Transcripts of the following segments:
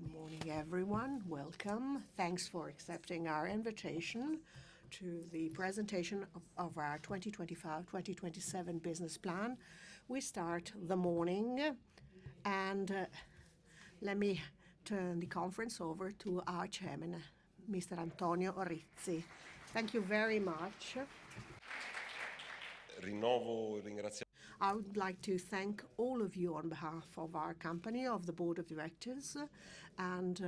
Good morning, everyone. Welcome. Thanks for accepting our invitation to the presentation of our 2025-2027 business plan. We start the morning, and let me turn the conference over to our chairman, Mr. Antonio Rizzi. Thank you very much. I would like to thank all of you on behalf of our company, of the board of directors, and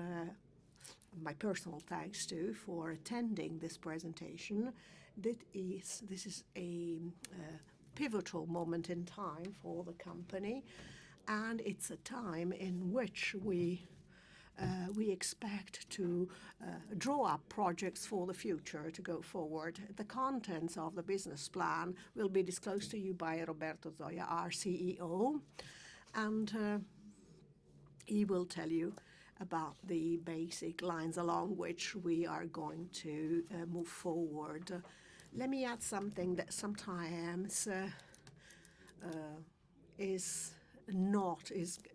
my personal thanks too for attending this presentation. This is a pivotal moment in time for the company, and it's a time in which we expect to draw up projects for the future to go forward. The contents of the business plan will be disclosed to you by Roberto, Zoia, our CEO, and he will tell you about the basic lines along which we are going to move forward. Let me add something that sometimes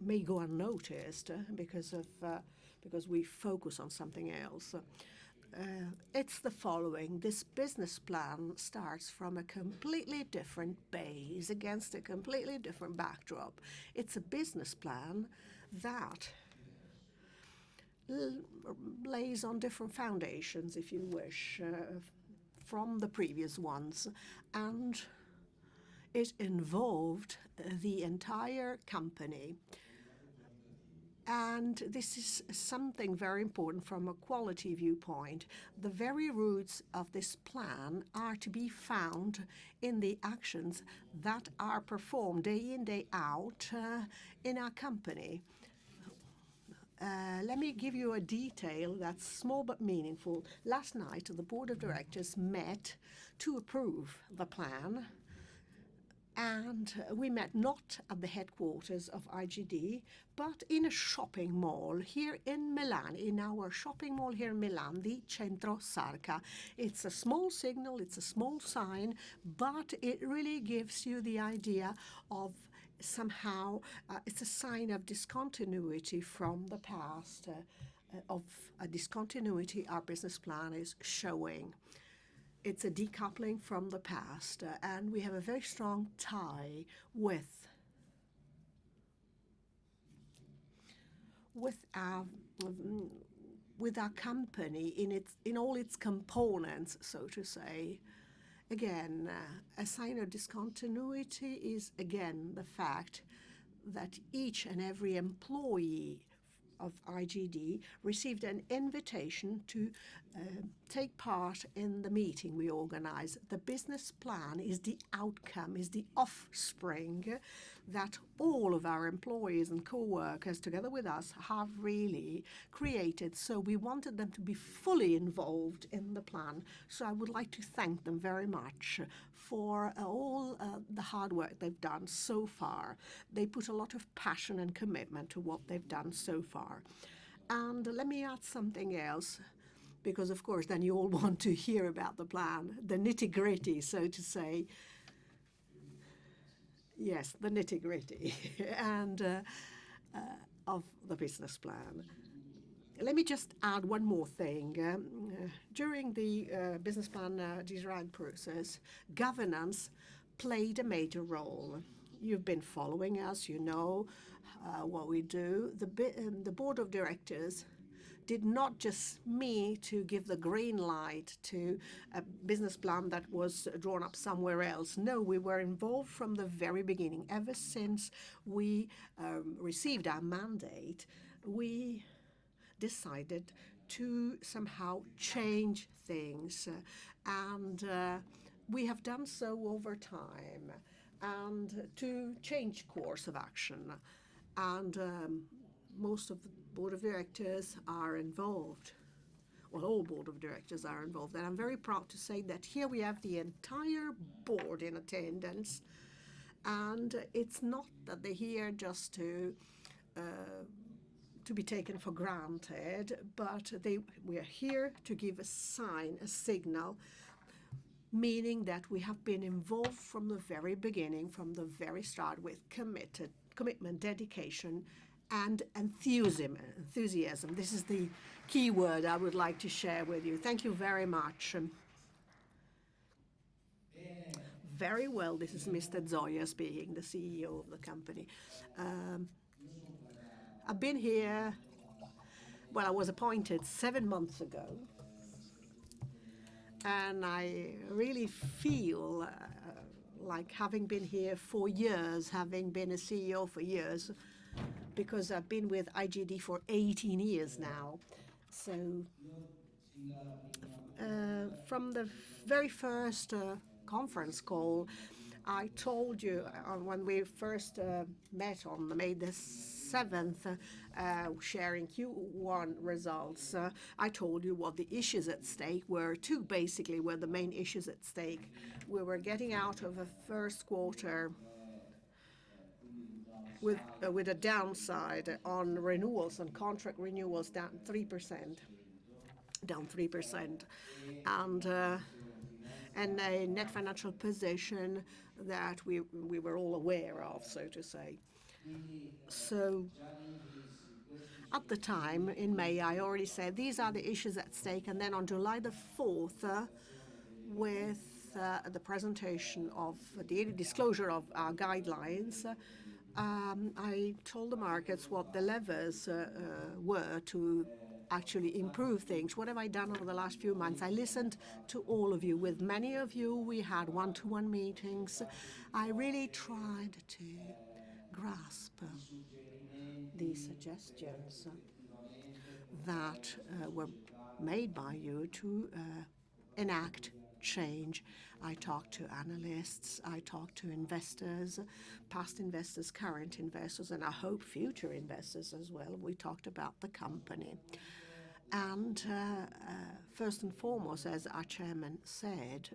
may go unnoticed because we focus on something else. It's the following. This business plan starts from a completely different base against a completely different backdrop. It's a business plan that lays on different foundations, if you wish, from the previous ones, and it involved the entire company. And this is something very important from a quality viewpoint. The very roots of this plan are to be found in the actions that are performed day in, day out in our company. Let me give you a detail that's small but meaningful. Last night, the board of directors met to approve the plan. And we met not at the headquarters of IGD, but in a shopping mall here in Milan, in our shopping mall here in Milan, the Centro SIIQ. It's a small signal, it's a small sign, but it really gives you the idea of somehow it's a sign of discontinuity from the past, of a discontinuity our business plan is showing. It's a decoupling from the past, and we have a very strong tie with our company in all its components, so to say. Again, a sign of discontinuity is again the fact that each and every employee of IGD received an invitation to take part in the meeting we organize. The business plan is the outcome, is the offspring that all of our employees and co-workers together with us have really created. So we wanted them to be fully involved in the plan. So I would like to thank them very much for all the hard work they've done so far. They put a lot of passion and commitment to what they've done so far. And let me add something else, because of course then you all want to hear about the plan, the nitty-gritty, so to say. Yes, the nitty-gritty and of the business plan. Let me just add one more thing. During the business plan design process, governance played a major role. You've been following us, you know what we do. The board of directors did not just meet to give the green light to a business plan that was drawn up somewhere else. No, we were involved from the very beginning. Ever since we received our mandate, we decided to somehow change things. And we have done so over time, and to change course of action. And most of the board of directors are involved. Well, all board of directors are involved. And I'm very proud to say that here we have the entire board in attendance. And it's not that they're here just to be taken for granted, but we are here to give a sign, a signal, meaning that we have been involved from the very beginning, from the very start, with commitment, dedication, and enthusiasm. This is the key word I would like to share with you. Thank you very much. Very well, this is Mr. Zoia speaking, the CEO of the company. I've been here, well, I was appointed 7 months ago, and I really feel like having been here for years, having been a CEO for years, because I've been with IGD for 18 years now. So from the very first conference call, I told you when we first met on May the 7th, sharing Q1 results, I told you what the issues at stake were. Two basically were the main issues at stake. We were getting out of a first quarter with a downside on renewals and contract renewals down 3%, and a net financial position that we were all aware of, so to say. So at the time, in May, I already said these are the issues at stake, and then on July the 4th, with the presentation of the disclosure of our guidelines, I told the markets what the levers were to actually improve things. What have I done over the last few months? I listened to all of you. With many of you, we had one-to-one meetings. I really tried to grasp the suggestions that were made by you to enact change. I talked to analysts, I talked to investors, past investors, current investors, and I hope future investors as well. We talked about the company. And first and foremost, as our chairman said,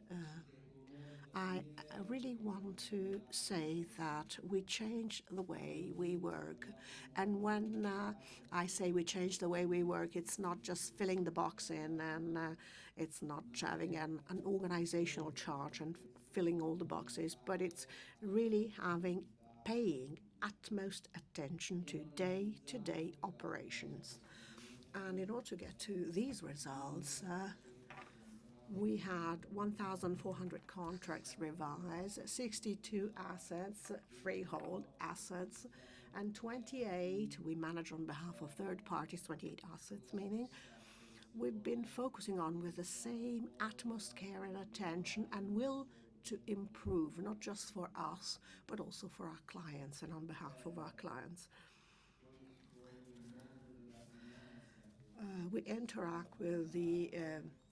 I really want to say that we change the way we work. And when I say we change the way we work, it's not just filling the box in, and it's not having an organizational chart and filling all the boxes, but it's really paying utmost attention to day-to-day operations. And in order to get to these results, we had 1,400 contracts revised, 62 assets, freehold assets, and 28 we manage on behalf of third parties, 28 assets, meaning we've been focusing on with the same utmost care and attention and will to improve, not just for us, but also for our clients and on behalf of our clients. We interact with the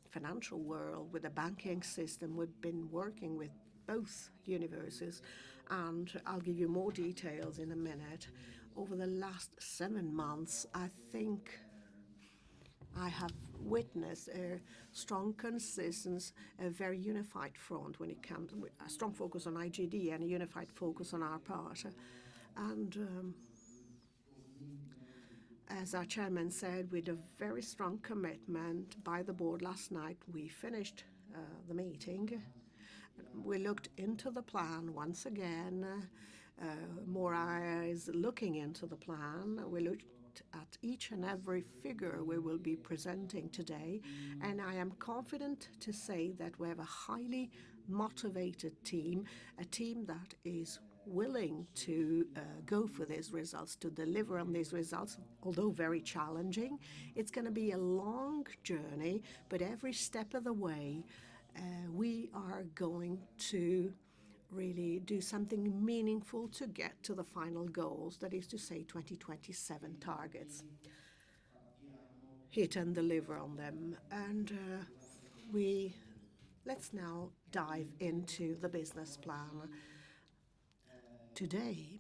financial world, with the banking system. We've been working with both universes, and I'll give you more details in a minute. Over the last 7 months, I think I have witnessed a strong consistency, a very unified front when it comes, a strong focus on IGD and a unified focus on our part. And as our chairman said, with a very strong commitment by the board last night, we finished the meeting. We looked into the plan once again, more eyes looking into the plan. We looked at each and every figure we will be presenting today, and I am confident to say that we have a highly motivated team, a team that is willing to go for these results, to deliver on these results, although very challenging. It's going to be a long journey, but every step of the way, we are going to really do something meaningful to get to the final goals, that is to say 2027 targets. Hit and deliver on them. And let's now dive into the business plan. Today,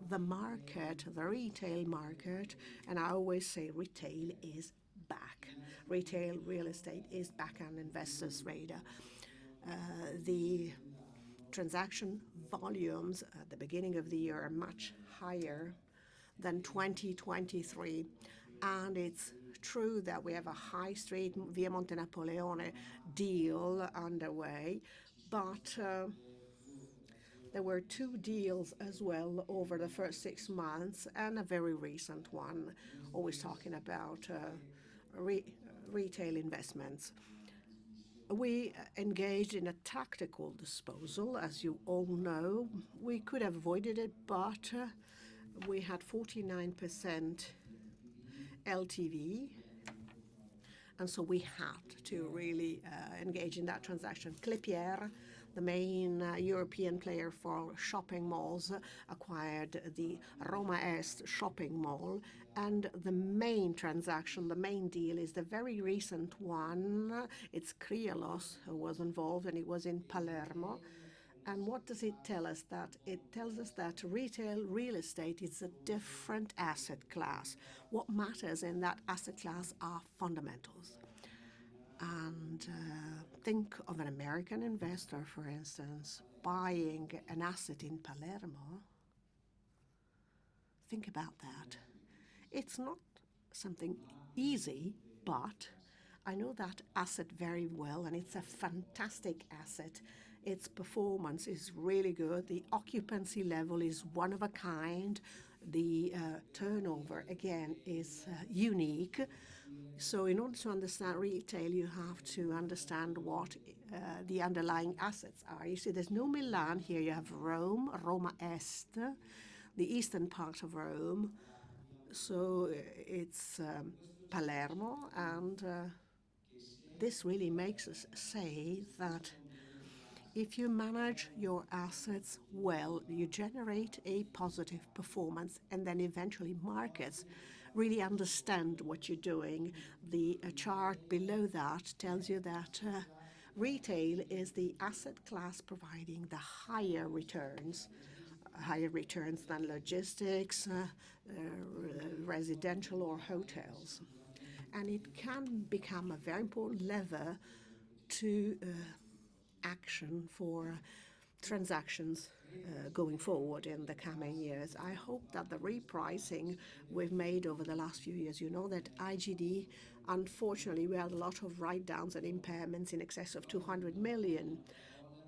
the market, the retail market, and I always say retail is back. Retail real estate is back on investors' radar. The transaction volumes at the beginning of the year are much higher than 2023. And it's true that we have a high street Via Monte Napoleone deal underway, but There were two deals as well over the first 6 months and a very recent one, always talking about re- retail investments. We engaged in a tactical disposal, as you all know. We could have avoided it, but we had 49% LTV, and so we had to really engage in that transaction. Klépierre, the main European player for shopping malls, acquired the Roma Est shopping mall. And the main transaction, the main deal, is the very recent one. It's Krielos who was involved, and it was in Palermo. And what does it tell us? That it tells us that retail real estate is a different asset class. What matters in that asset class are fundamentals. And think of an American investor, for instance, buying an asset in Palermo. Think about that. It's not something easy, but I know that asset very well, and it's a fantastic asset. Its performance is really good. The occupancy level is one of a kind. The turnover, again, is unique. So in order to understand retail, you have to understand what the underlying assets are. You see, there's no Milan here. You have Rome, Roma Est, the eastern part of Rome. So it's Palermo, and this really makes us say that if you manage your assets well, you generate a positive performance, and then eventually markets really understand what you're doing. The chart below that tells you that retail is the asset class providing the higher returns than logistics, residential or hotels. And it can become a very important lever to action for transactions going forward in the coming years. I hope that the repricing we've made over the last few years, you know that IGD, unfortunately, we had a lot of write-downs and impairments in excess of 200 million.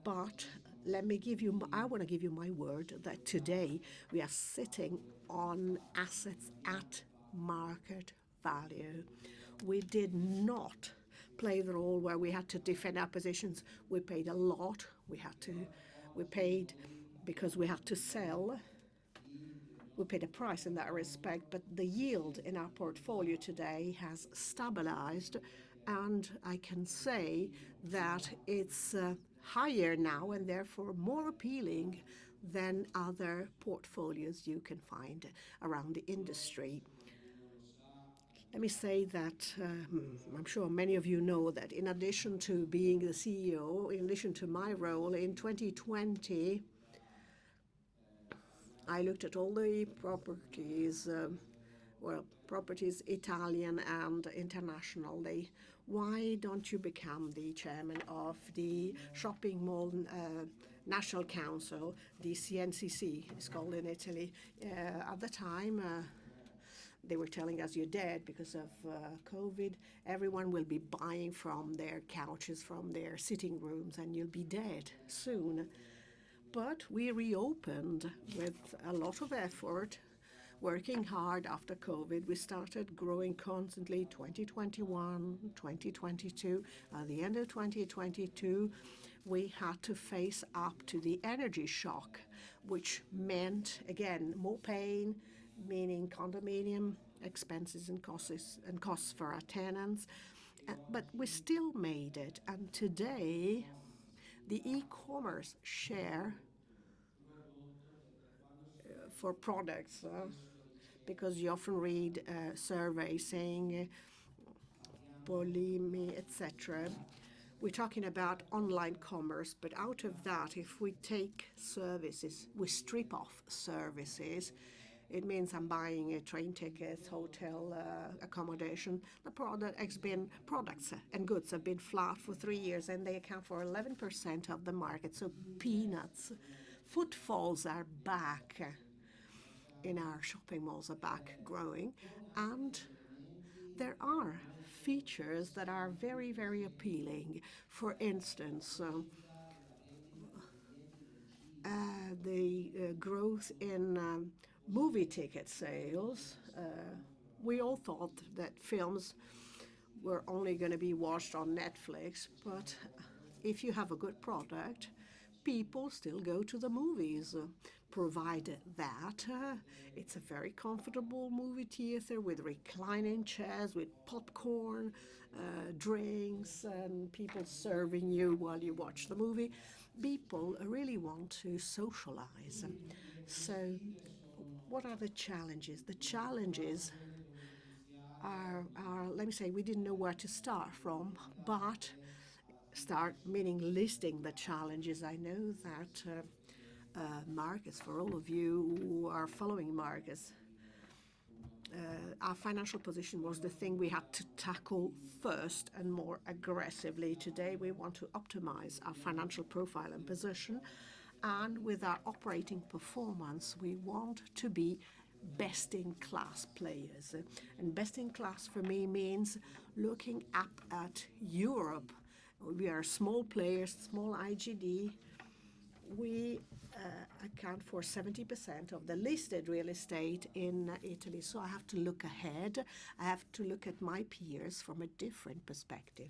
But I want to give you my word that today we are sitting on assets at market value. We did not play the role where we had to defend our positions. We paid a lot. We paid because we had to sell. We paid a price in that respect, but the yield in our portfolio today has stabilized, and I can say that it's higher now and therefore more appealing than other portfolios you can find around the industry. Let me say that I'm sure many of you know that in addition to being the CEO, in addition to my role in 2020, I looked at all the properties, properties Italian and internationally. Why don't you become the chairman of the Shopping Mall National Council, the CNCC, it's called in Italy? At the time, they were telling us you're dead because of COVID. Everyone will be buying from their couches, from their sitting rooms, and you'll be dead soon. But we reopened with a lot of effort, working hard after COVID. We started growing constantly 2021, 2022. At the end of 2022, we had to face up to the energy shock, which meant, again, more pain, meaning condominium expenses and costs for our tenants. But we still made it. And today, the e-commerce share for products, because you often read surveys saying Polimi, etc. We're talking about online commerce, but out of that, if we take services, we strip off services. It means I'm buying a train ticket, hotel accommodation. The products and goods have been flat for 3 years, and they account for 11% of the market. So peanuts. Footfalls are back in our shopping malls, are back growing, and there are features that are very, very appealing. For instance, the growth in movie ticket sales. We all thought that films were only going to be watched on Netflix, but if you have a good product, people still go to the movies, provided that it's a very comfortable movie theater with reclining chairs, with popcorn, drinks, and people serving you while you watch the movie. People really want to socialize. So, what are the challenges? The challenges are, let me say, we didn't know where to start from, but start meaning listing the challenges. I know that Marcus, for all of you who are following Marcus, our financial position was the thing we had to tackle first and more aggressively. Today, we want to optimize our financial profile and position. And with our operating performance, we want to be best in class players. And best in class for me means looking up at Europe. We are small players, small IGD. We account for 70% of the listed real estate in Italy. So I have to look ahead. I have to look at my peers from a different perspective.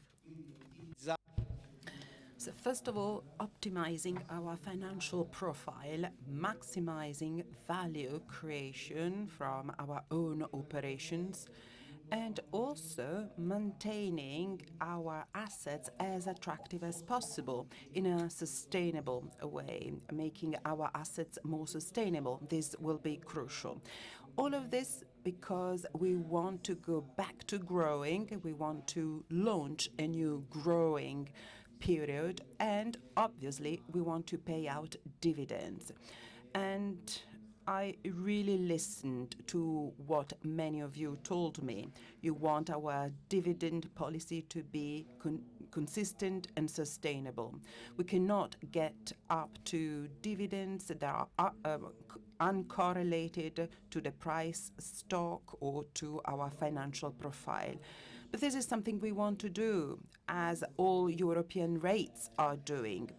So first of all, optimizing our financial profile, maximizing value creation from our own operations, and also maintaining our assets as attractive as possible in a sustainable way, making our assets more sustainable. This will be crucial. All of this because we want to go back to growing, we want to launch a new growing period, and obviously we want to pay out dividends. And I really listened to what many of you told me. You want our dividend policy to be consistent and sustainable. We cannot get up to dividends that are uncorrelated to the price stock or to our financial profile. But this is something we want to do, as all European rates are doing,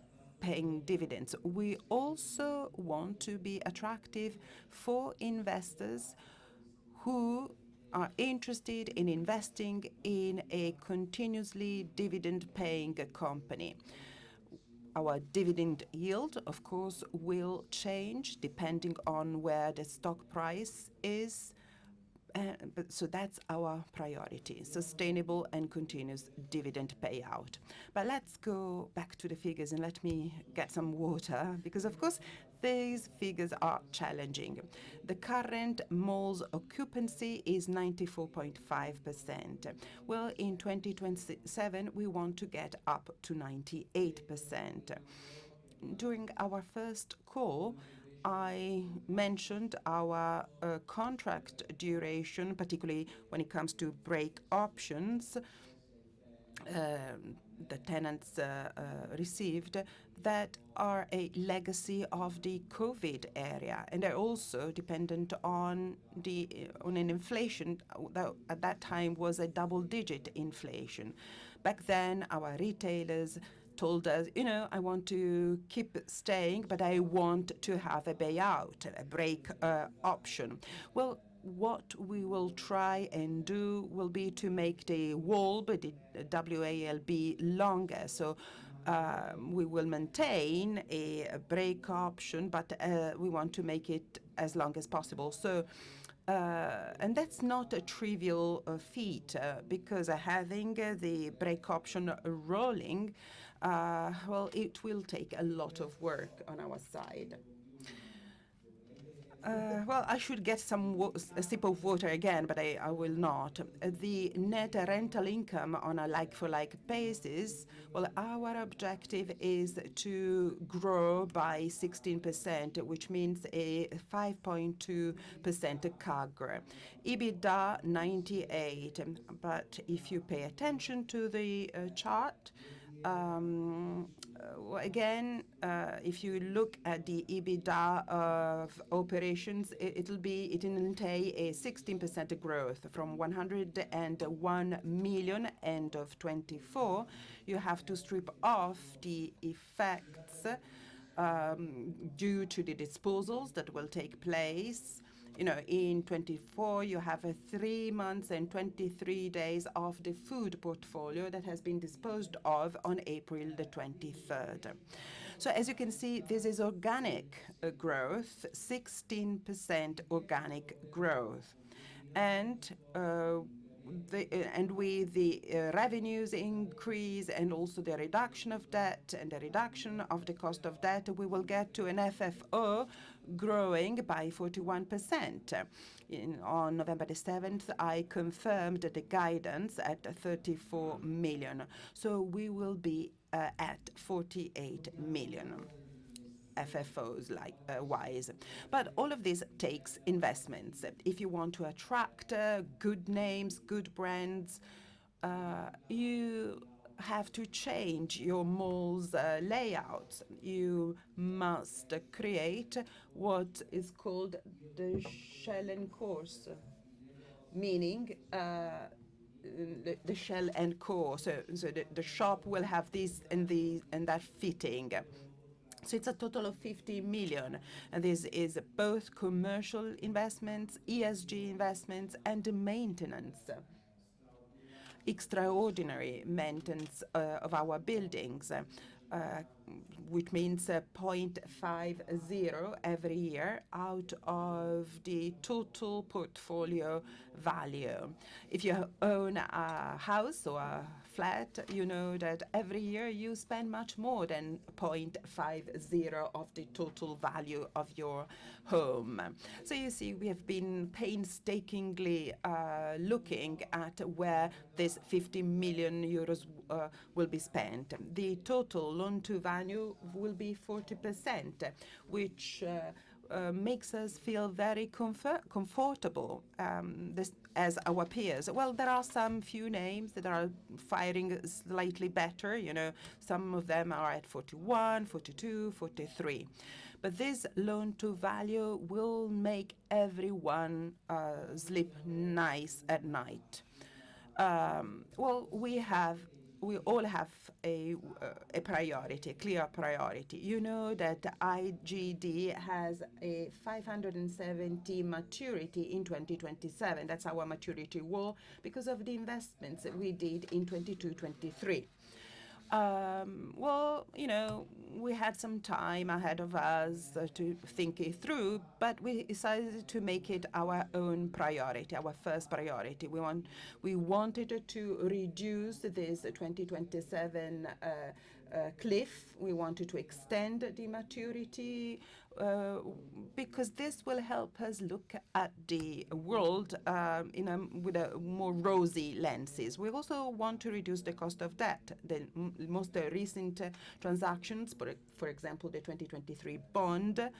paying dividends. We also want to be attractive for investors who are interested in investing in a continuously dividend-paying company. Our dividend yield, of course, will change depending on where the stock price is. So that's our priority, sustainable and continuous dividend payout. But let's go back to the figures and let me get some water, because of course these figures are challenging. The current mall's occupancy is 94.5%. Well, in 2027, we want to get up to 98%. During our first call, I mentioned our contract duration, particularly when it comes to break options the tenants received, that are a legacy of the COVID area, and are also dependent on an inflation that at that time was a double-digit inflation. Back then, our retailers told us, I want to keep staying, but I want to have a payout, a break option. Well, what we will try and do will be to make the WALB, the WALB, longer. So we will maintain a break option, but we want to make it as long as possible. So and that's not a trivial feat, because having the break option rolling, well, it will take a lot of work on our side. Well, I should get a sip of water again, but I will not. The net rental income on a like-for-like basis, well, our objective is to grow by 16%, which means a 5.2% CAGR. EBITDA 98, but if you pay attention to the chart, again, if you look at the EBITDA of operations, it will entail a 16% growth from 101 million end of 24. You have to strip off the effects due to the disposals that will take place. In 24, you have 3 months and 23 days of the food portfolio that has been disposed of on April the 23rd. So as you can see, this is organic growth, 16% organic growth. And with the revenues increase and also the reduction of debt and the reduction of the cost of debt, we will get to an FFO growing by 41%. On November the 7th, I confirmed the guidance at 34 million. So we will be at 48 million. FFOs wise. But all of this takes investments. If you want to attract good names, good brands, you have to change your mall's layouts. You must create what is called the shell and course, meaning the shell and core. So the shop will have this and that fitting. So it's a total of 50 million. And this is both commercial investments, ESG investments, and maintenance. Extraordinary maintenance of our buildings, which means 0.50 every year out of the total portfolio value. If you own a house or a flat, you know that every year you spend much more than 0.50 of the total value of your home. So you see, we have been painstakingly looking at where this 50 million euros will be spent. The total loan to value will be 40%, which makes us feel very comfortable as our peers. Well, there are some few names that are firing slightly better. Some of them are at 41, 42, 43. But this loan to value will make everyone sleep nice at night. We all have a priority, a clear priority. You know that IGD has a 570 maturity in 2027. That's our maturity wall because of the investments that we did in 22-23. We had some time ahead of us to think it through, but we decided to make it our own priority, our first priority. We wanted to reduce this 2027 cliff. We wanted to extend the maturity because this will help us look at the world with a more rosy lenses. We also want to reduce the cost of debt. The most recent transactions, for example, the 2023 bond,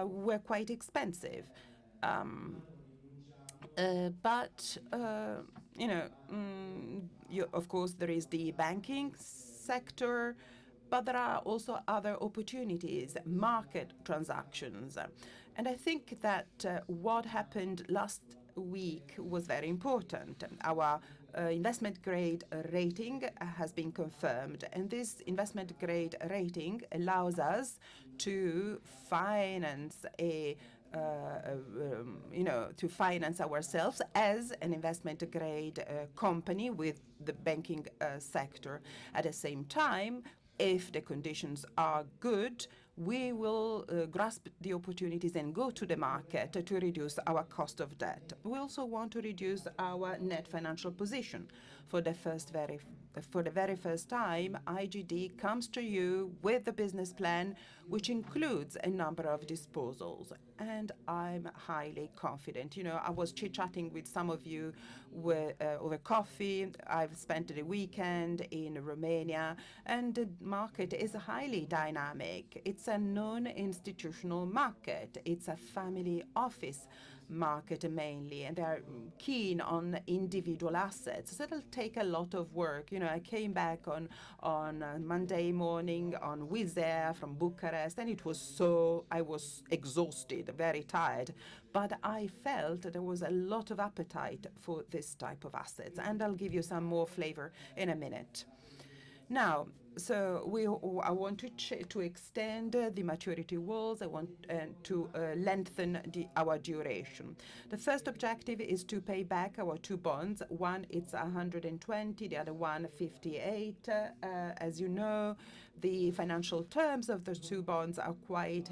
were quite expensive. Of course, there is the banking sector, but there are also other opportunities, market transactions. And I think that what happened last week was very important. Our investment grade rating has been confirmed, and this investment grade rating allows us to finance to finance ourselves as an investment grade company with the banking sector. At the same time, if the conditions are good, we will grasp the opportunities and go to the market to reduce our cost of debt. We also want to reduce our net financial position. For the very first time, IGD comes to you with a business plan which includes a number of disposals. And I'm highly confident. I was chit-chatting with some of you over coffee. I've spent the weekend in Romania, and the market is highly dynamic. It's a non-institutional market. It's a family office market mainly, and they're keen on individual assets. So it'll take a lot of work. I came back on Monday morning on Wizz Air from Bucharest, and I was exhausted, very tired, but I felt there was a lot of appetite for this type of assets, and I'll give you some more flavor in a minute. Now, So I want to extend the maturity walls. I want to lengthen our duration. The first objective is to pay back our two bonds. One, it's 120, the other one, 58. As you know, the financial terms of the two bonds are quite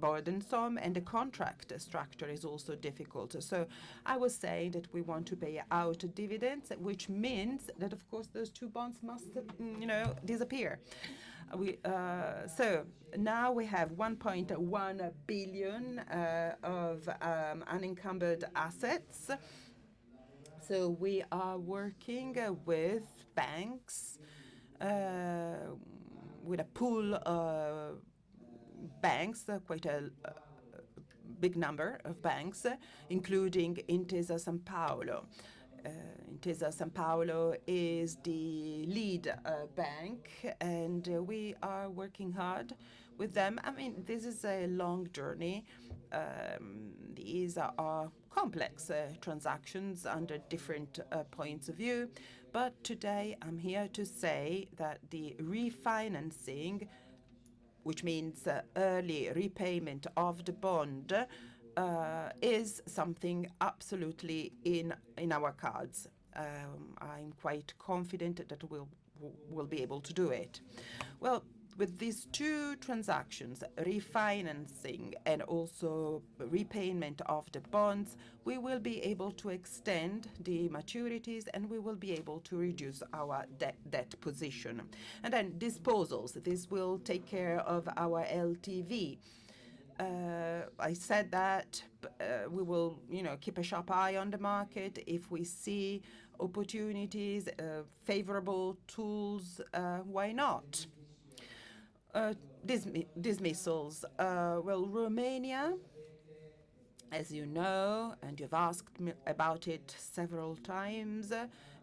burdensome, and the contract structure is also difficult. So I was saying that we want to pay out dividends, which means that, of course, those two bonds must, disappear. So now we have 1.1 billion of unencumbered assets. So we are working with banks, with a pool of banks, quite a big number of banks, including Intesa Sanpaolo. Intesa Sanpaolo is the lead bank, and we are working hard with them. I mean, this is a long journey. These are complex transactions under different points of view. But today I'm here to say that the refinancing, which means early repayment of the bond, is something absolutely in our cards. I'm quite confident that we'll be able to do it. Well, with these two transactions, refinancing and also repayment of the bonds, we will be able to extend the maturities, and we will be able to reduce our debt position. And then disposals. This will take care of our LTV. I said that we will, keep a sharp eye on the market. If we see opportunities, favorable tools, why not? Dismissals. Well, Romania, as you know, and you've asked me about it several times,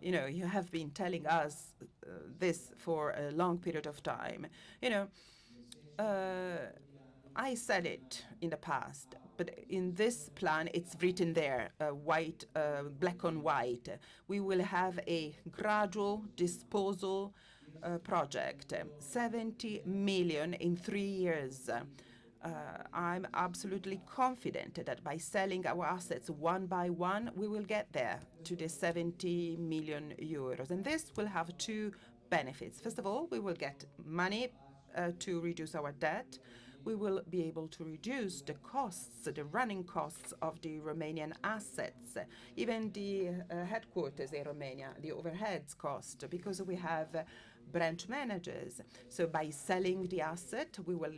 you have been telling us this for a long period of time. I said it in the past, but in this plan, it's written there, black on white. We will have a gradual disposal project, 70 million in 3 years. I'm absolutely confident that by selling our assets one by one, we will get there to the 70 million euros. And this will have two benefits. First of all, we will get money to reduce our debt. We will be able to reduce the costs, the running costs of the Romanian assets, even the headquarters in Romania, the overheads cost, because we have branch managers. So by selling the asset, we will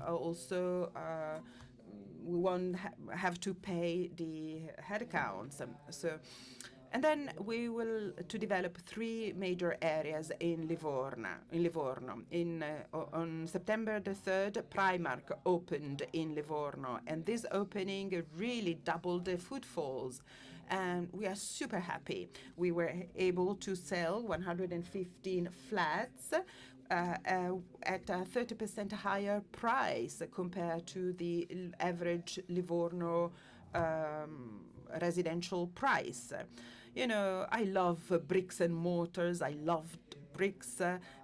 also we won't have to pay the headcounts. And then we will to develop 3 major areas in Livorno. On September the 3rd, Primark opened in Livorno, and this opening really doubled the footfalls. And we are super happy. We were able to sell 115 flats at a 30% higher price compared to the average Livorno residential price. I love bricks and mortars. I loved bricks.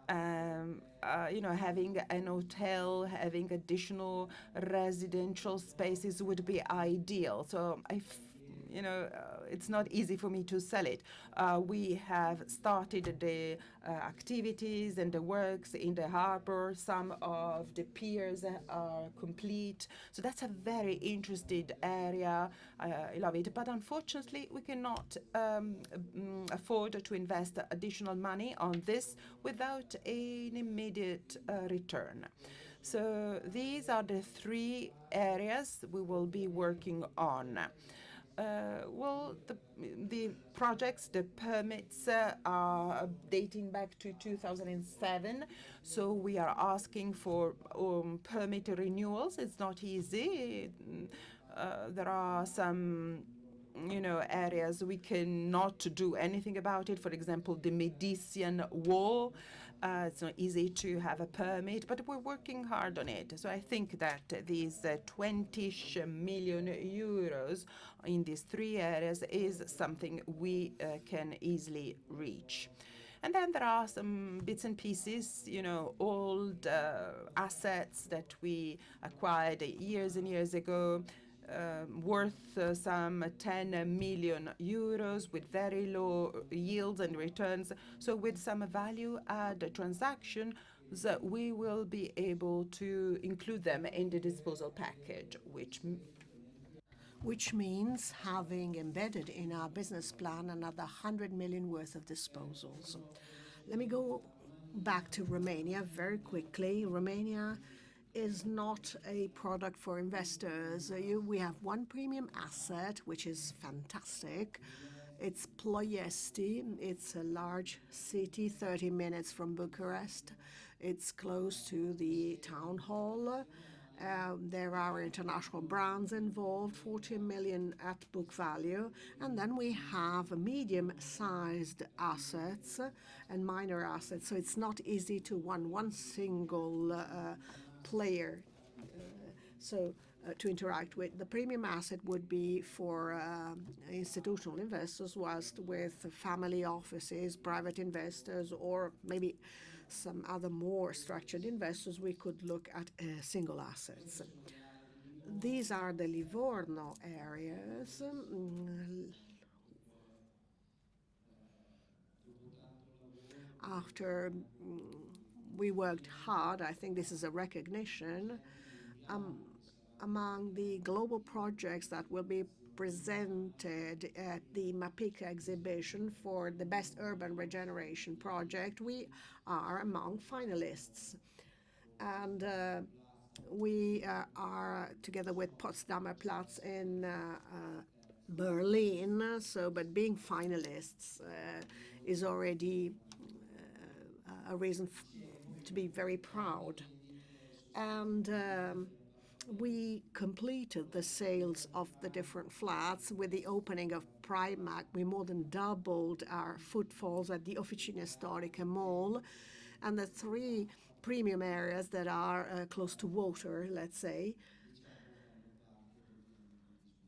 Having an hotel, having additional residential spaces would be ideal. So it's not easy for me to sell it. We have started the activities and the works in the harbor. Some of the piers are complete. So that's a very interesting area. I love it. But unfortunately, we cannot afford to invest additional money on this without an immediate return. So these are the 3 areas we will be working on. The projects, the permits are dating back to 2007, so we are asking for permit renewals. It's not easy. There are some areas we cannot do anything about it. For example, the Medicean Wall. It's not easy to have a permit, but we're working hard on it. So I think that these 20 million euros in these 3 areas is something we can easily reach. And then there are some bits and pieces, old assets that we acquired years and years ago, worth some 10 million euros with very low yields and returns. So with some value add transaction, we will be able to include them in the disposal package, which means having embedded in our business plan another 100 million worth of disposals. Let me go back to Romania very quickly. Romania is not a product for investors. We have one premium asset, which is fantastic. It's Ploiesti. It's a large city, 30 minutes from Bucharest. It's close to the town hall. There are international brands involved, 40 million at book value. And then we have medium-sized assets and minor assets. So it's not easy to one single player to interact with. The premium asset would be for institutional investors, whilst with family offices, private investors, or maybe some other more structured investors, we could look at single assets. These are the Livorno areas. After we worked hard, I think this is a recognition among the global projects that will be presented at the MAPIC exhibition for the Best Urban Regeneration Project. We are among finalists. And we are together with Potsdamer Platz in Berlin. But being finalists is already a reason to be very proud. And we completed the sales of the different flats with the opening of Primark. We more than doubled our footfalls at the Officine Storiche Mall, and the three premium areas that are close to water, let's say,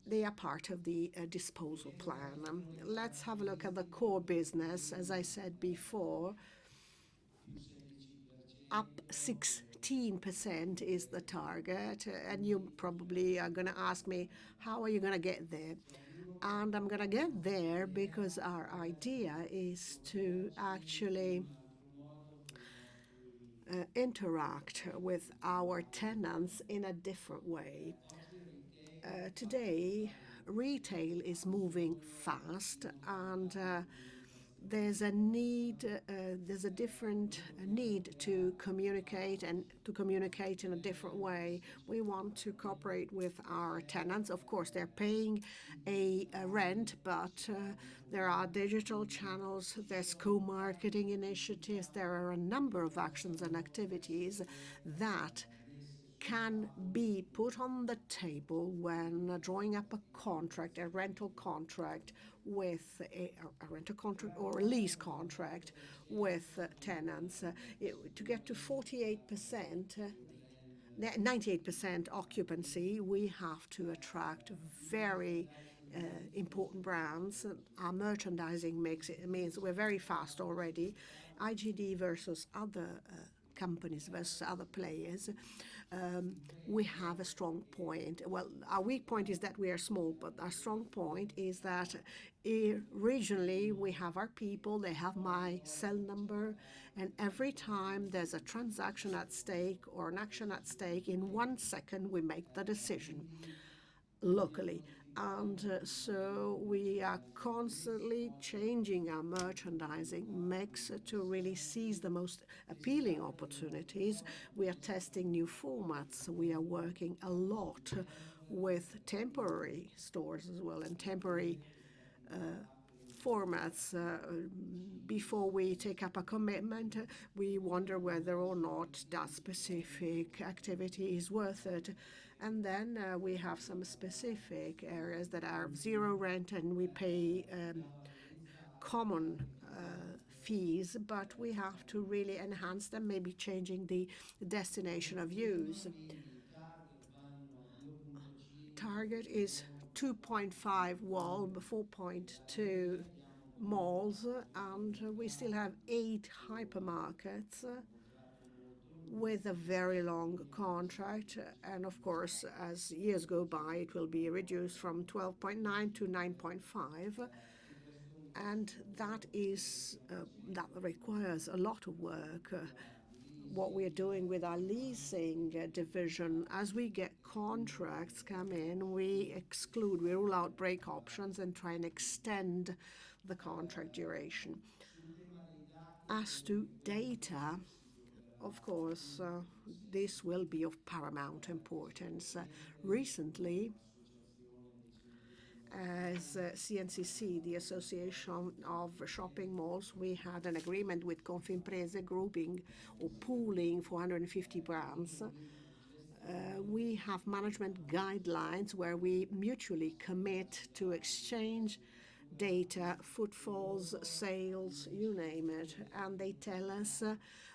they are part of the disposal plan. Let's have a look at the core business. As I said before, up 16% is the target, and you probably are going to ask me, how are you going to get there? And I'm going to get there because our idea is to actually interact with our tenants in a different way. Today, retail is moving fast, and there's a different need to communicate and to communicate in a different way. We want to cooperate with our tenants. Of course, they're paying a rent, but there are digital channels, there's co-marketing initiatives, there are a number of actions and activities that can be put on the table when drawing up a contract, a rental contract with a rental contract or a lease contract with tenants. To get to 48%, 98% occupancy, we have to attract very important brands. Our merchandising mix, it means we're very fast already. IGD versus other companies versus other players, we have a strong point. Well, our weak point is that we are small, but our strong point is that regionally we have our people, they have my cell number, and every time there's a transaction at stake or an action at stake, in 1 second we make the decision locally. And so we are constantly changing our merchandising mix to really seize the most appealing opportunities. We are testing new formats. We are working a lot with temporary stores as well and temporary formats. Before we take up a commitment, we wonder whether or not that specific activity is worth it. And then we have some specific areas that are zero rent and we pay common fees, but we have to really enhance them, maybe changing the destination of use. Target is 2.5 wall, 4.2 malls, and we still have 8 hypermarkets with a very long contract. And of course, as years go by, it will be reduced from 12.9 to 9.5. And that requires a lot of work. What we're doing with our leasing division, as we get contracts come in, we rule out break options and try and extend the contract duration. As to data, of course, this will be of paramount importance. Recently, as CNCC, the Association of Shopping Malls, we had an agreement with Confimprese grouping or pooling 450 brands. We have management guidelines where we mutually commit to exchange data, footfalls, sales, you name it, and they tell us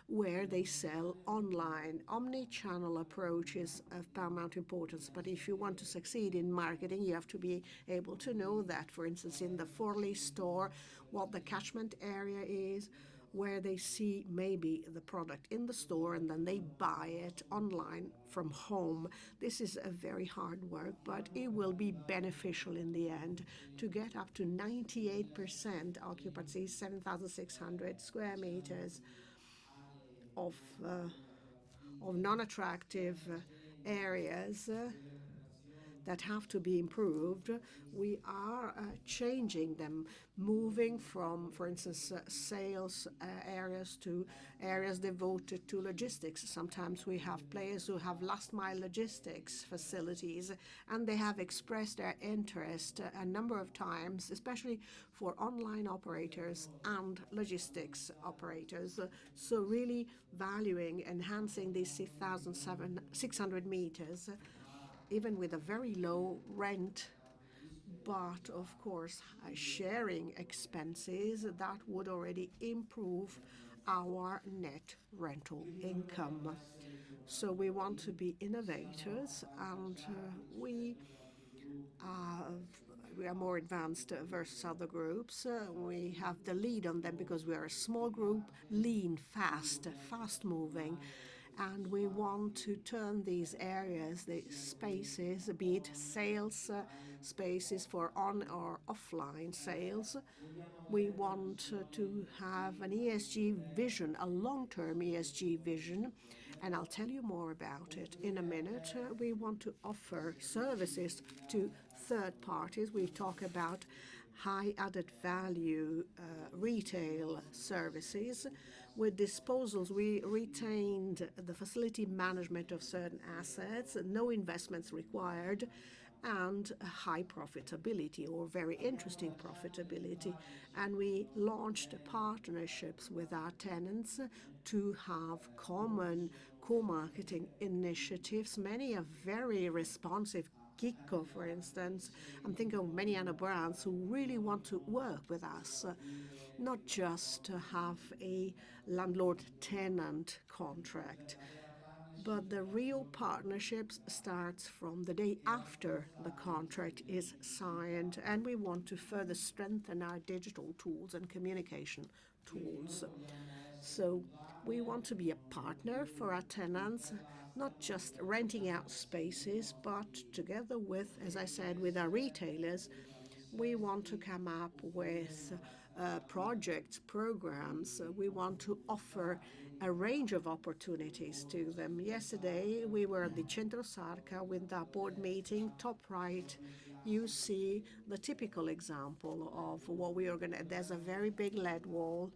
where they sell online. Omni-channel approach is of paramount importance, but if you want to succeed in marketing, you have to be able to know that, for instance, in the Forlì store, what the catchment area is, where they see maybe the product in the store and then they buy it online from home. This is a very hard work, but it will be beneficial in the end to get up to 98% occupancy, 7,600 square meters of non-attractive areas that have to be improved. We are changing them, moving from, for instance, sales areas to areas devoted to logistics. Sometimes we have players who have last mile logistics facilities, and they have expressed their interest a number of times, especially for online operators and logistics operators. So really valuing, enhancing these 6,600 meters, even with a very low rent, but of course, sharing expenses that would already improve our net rental income. So we want to be innovators, and we are more advanced versus other groups. We have the lead on them because we are a small group, lean, fast moving. And we want to turn these areas, the spaces, be it sales spaces for on or offline sales. We want to have an ESG vision, a long-term ESG vision, and I'll tell you more about it in a minute. We want to offer services to third parties. We talk about high added value retail services. With disposals, we retained the facility management of certain assets, no investments required, and high profitability or very interesting profitability. And we launched partnerships with our tenants to have common co-marketing initiatives. Many are very responsive. Kiko, for instance, I'm thinking of many other brands who really want to work with us, not just to have a landlord-tenant contract. But the real partnerships starts from the day after the contract is signed, and we want to further strengthen our digital tools and communication tools. So we want to be a partner for our tenants, not just renting out spaces, but together with, as I said, with our retailers, we want to come up with projects, programs. We want to offer a range of opportunities to them. Yesterday, we were at the Centro Sarca with our board meeting. Top right, you see the typical example of what we are going to. There's a very big LED wall.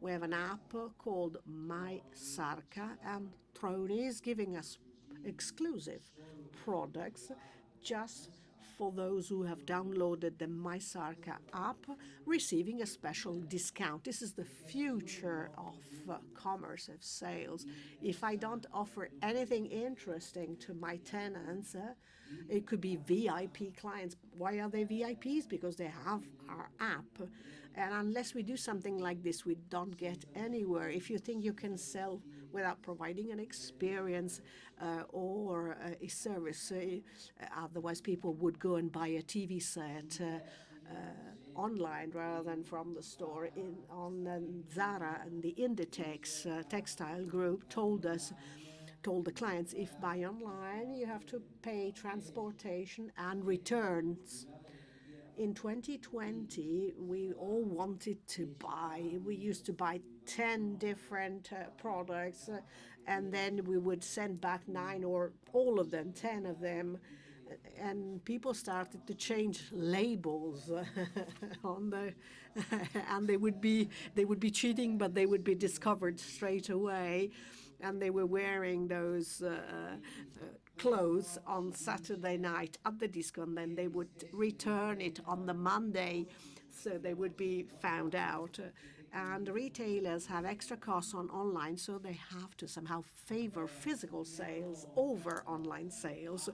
We have an app called My Sarca, and Troni is giving us exclusive products just for those who have downloaded the My Sarca app, receiving a special discount. This is the future of commerce, of sales. If I don't offer anything interesting to my tenants, it could be VIP clients. Why are they VIPs? Because they have our app. And unless we do something like this, we don't get anywhere. If you think you can sell without providing an experience or a service, otherwise people would go and buy a TV set online rather than from the store. On Zara and the Inditex textile group told the clients, if buy online, you have to pay transportation and returns. In 2020, we all wanted to buy. We used to buy 10 different products, and then we would send back 9 or all of them, 10 of them. And people started to change labels on the, and they would be cheating, but they would be discovered straight away, and they were wearing those clothes on Saturday night at the disco, and then they would return it on the Monday, so they would be found out. And retailers have extra costs on online, so they have to somehow favor physical sales over online sales.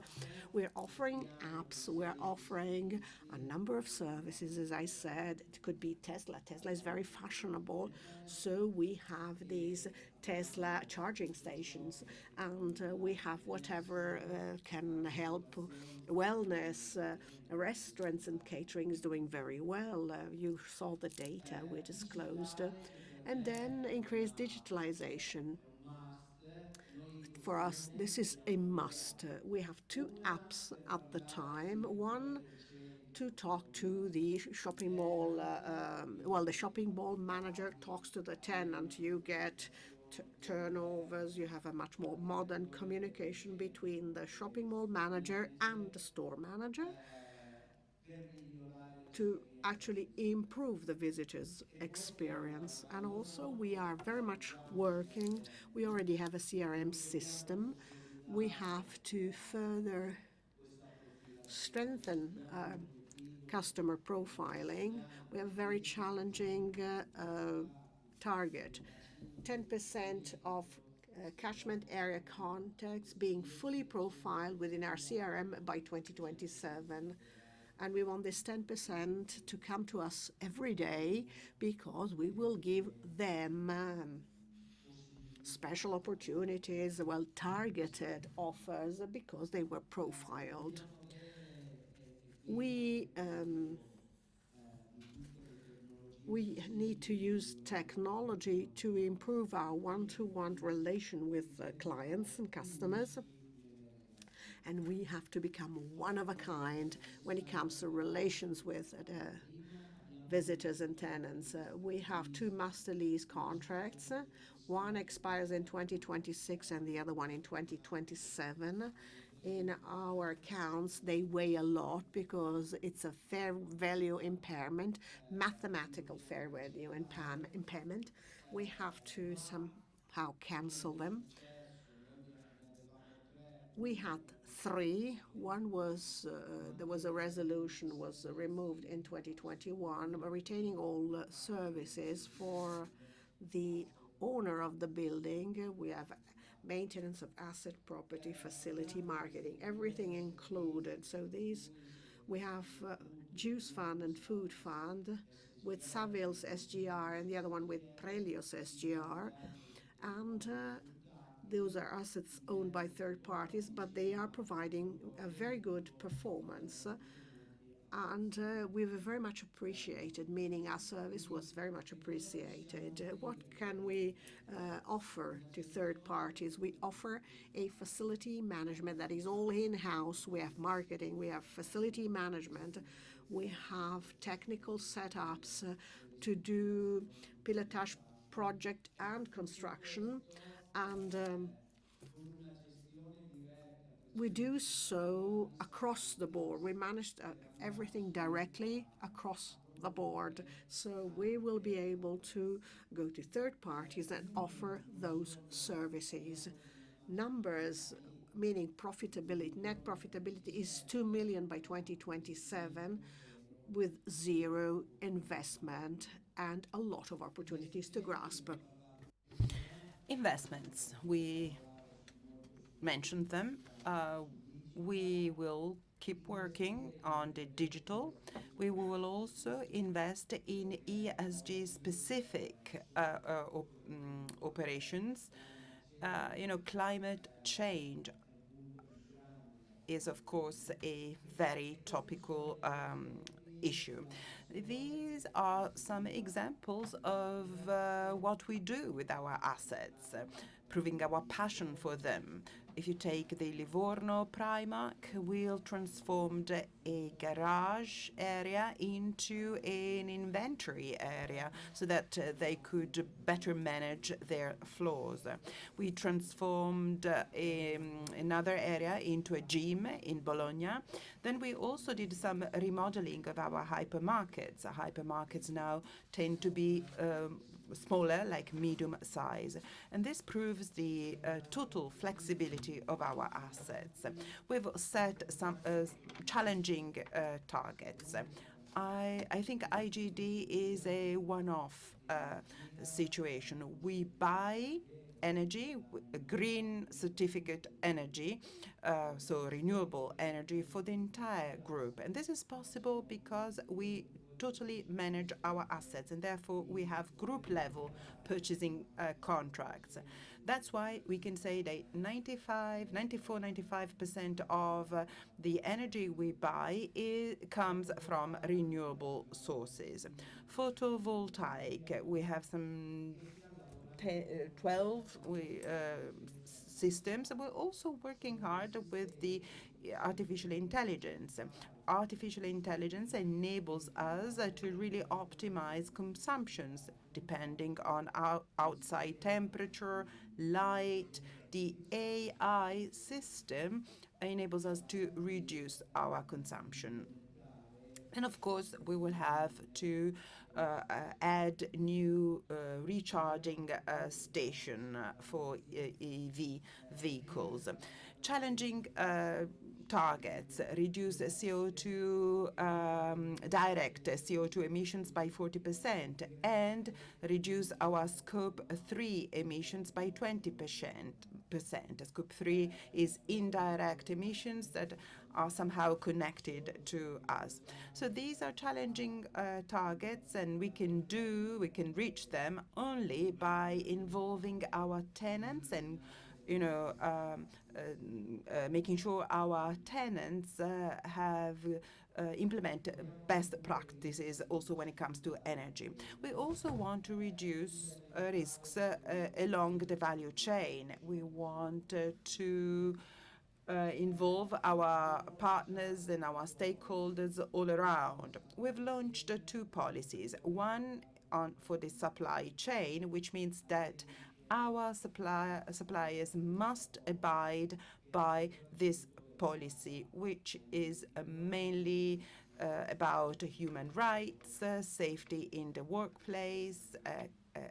We're offering apps, we're offering a number of services, as I said. It could be Tesla. Tesla is very fashionable, so we have these Tesla charging stations, and we have whatever can help wellness. Restaurants and catering is doing very well. You saw the data we disclosed. And then increased digitalization. For us, this is a must. We have 2 apps at the time. One to talk to the shopping mall. The shopping mall manager talks to the tenant. You get turnovers. You have a much more modern communication between the shopping mall manager and the store manager to actually improve the visitor's experience. And also, we are very much working. We already have a CRM system. We have to further strengthen customer profiling. We have a very challenging target. 10% of catchment area contacts being fully profiled within our CRM by 2027. And we want this 10% to come to us every day, because we will give them special opportunities, well-targeted offers, because they were profiled. We need to use technology to improve our one-to-one relation with clients and customers. And we have to become one of a kind when it comes to relations with visitors and tenants. We have 2 master lease contracts. One expires in 2026 and the other one in 2027. In our accounts, they weigh a lot because it's a fair value impairment, mathematical fair value impairment. We have to somehow cancel them. We had 3. One was there was a resolution was removed in 2021, retaining all services for the owner of the building. We have maintenance of asset, property, facility, marketing, everything included. So these we have juice fund and food fund with Savills SGR and the other one with Prelios SGR, and those are assets owned by third parties, but they are providing a very good performance. And we were very much appreciated, meaning our service was very much appreciated. What can we offer to third parties? We offer a facility management that is all in-house. We have marketing, we have facility management, we have technical setups to do pilotage project and construction. And we do so across the board. We managed everything directly across the board. So we will be able to go to third parties and offer those services. Numbers, meaning profitability, net profitability is 2 million by 2027 with 0 investment and a lot of opportunities to grasp. Investments, we mentioned them. We will keep working on the digital. We will also invest in ESG-specific operations. Climate change is, of course, a very topical issue. These are some examples of what we do with our assets, proving our passion for them. If you take the Livorno Primark, we'll transformed a garage area into an inventory area so that they could better manage their floors. We transformed another area into a gym in Bologna. Then we also did some remodeling of our hypermarkets. Hypermarkets now tend to be smaller, like medium size. And this proves the total flexibility of our assets. We've set some challenging targets. I think IGD is a one-off situation. We buy energy, green certificate energy, so renewable energy for the entire group. And this is possible because we totally manage our assets, and therefore we have group level purchasing contracts. That's why we can say that 95% of the energy we buy comes from renewable sources. Photovoltaic, we have some 12 systems. We're also working hard with the artificial intelligence. Artificial intelligence enables us to really optimize consumptions depending on our outside temperature, light. The AI system enables us to reduce our consumption. And of course, we will have to add new recharging station for EV vehicles. Challenging targets: reduce CO2 direct CO2 emissions by 40% and reduce our Scope 3 emissions by 20%. Scope 3 is indirect emissions that are somehow connected to us. So these are challenging targets, and we can reach them only by involving our tenants and making sure our tenants have implement best practices also when it comes to energy. We also want to reduce risks along the value chain. We want to involve our partners and our stakeholders all around. We've launched two policies. One for the supply chain, which means that our suppliers must abide by this policy, which is mainly about human rights, safety in the workplace,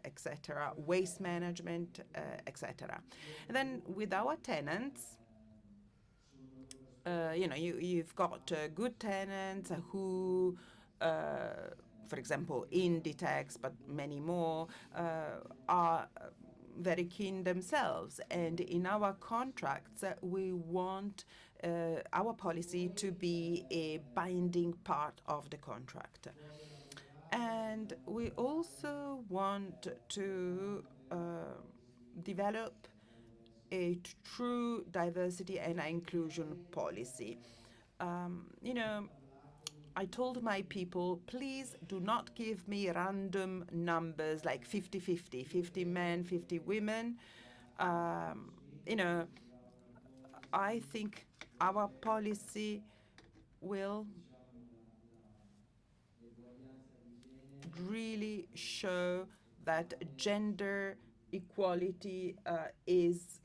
etc., waste management, etc. And then with our tenants, you've got good tenants who, for example, Inditex, but many more, are very keen themselves. And in our contracts, we want our policy to be a binding part of the contract. And we also want to develop a true diversity and inclusion policy. I told my people, please do not give me random numbers like 50-50, 50 men, 50 women. I think our policy will really show that gender equality is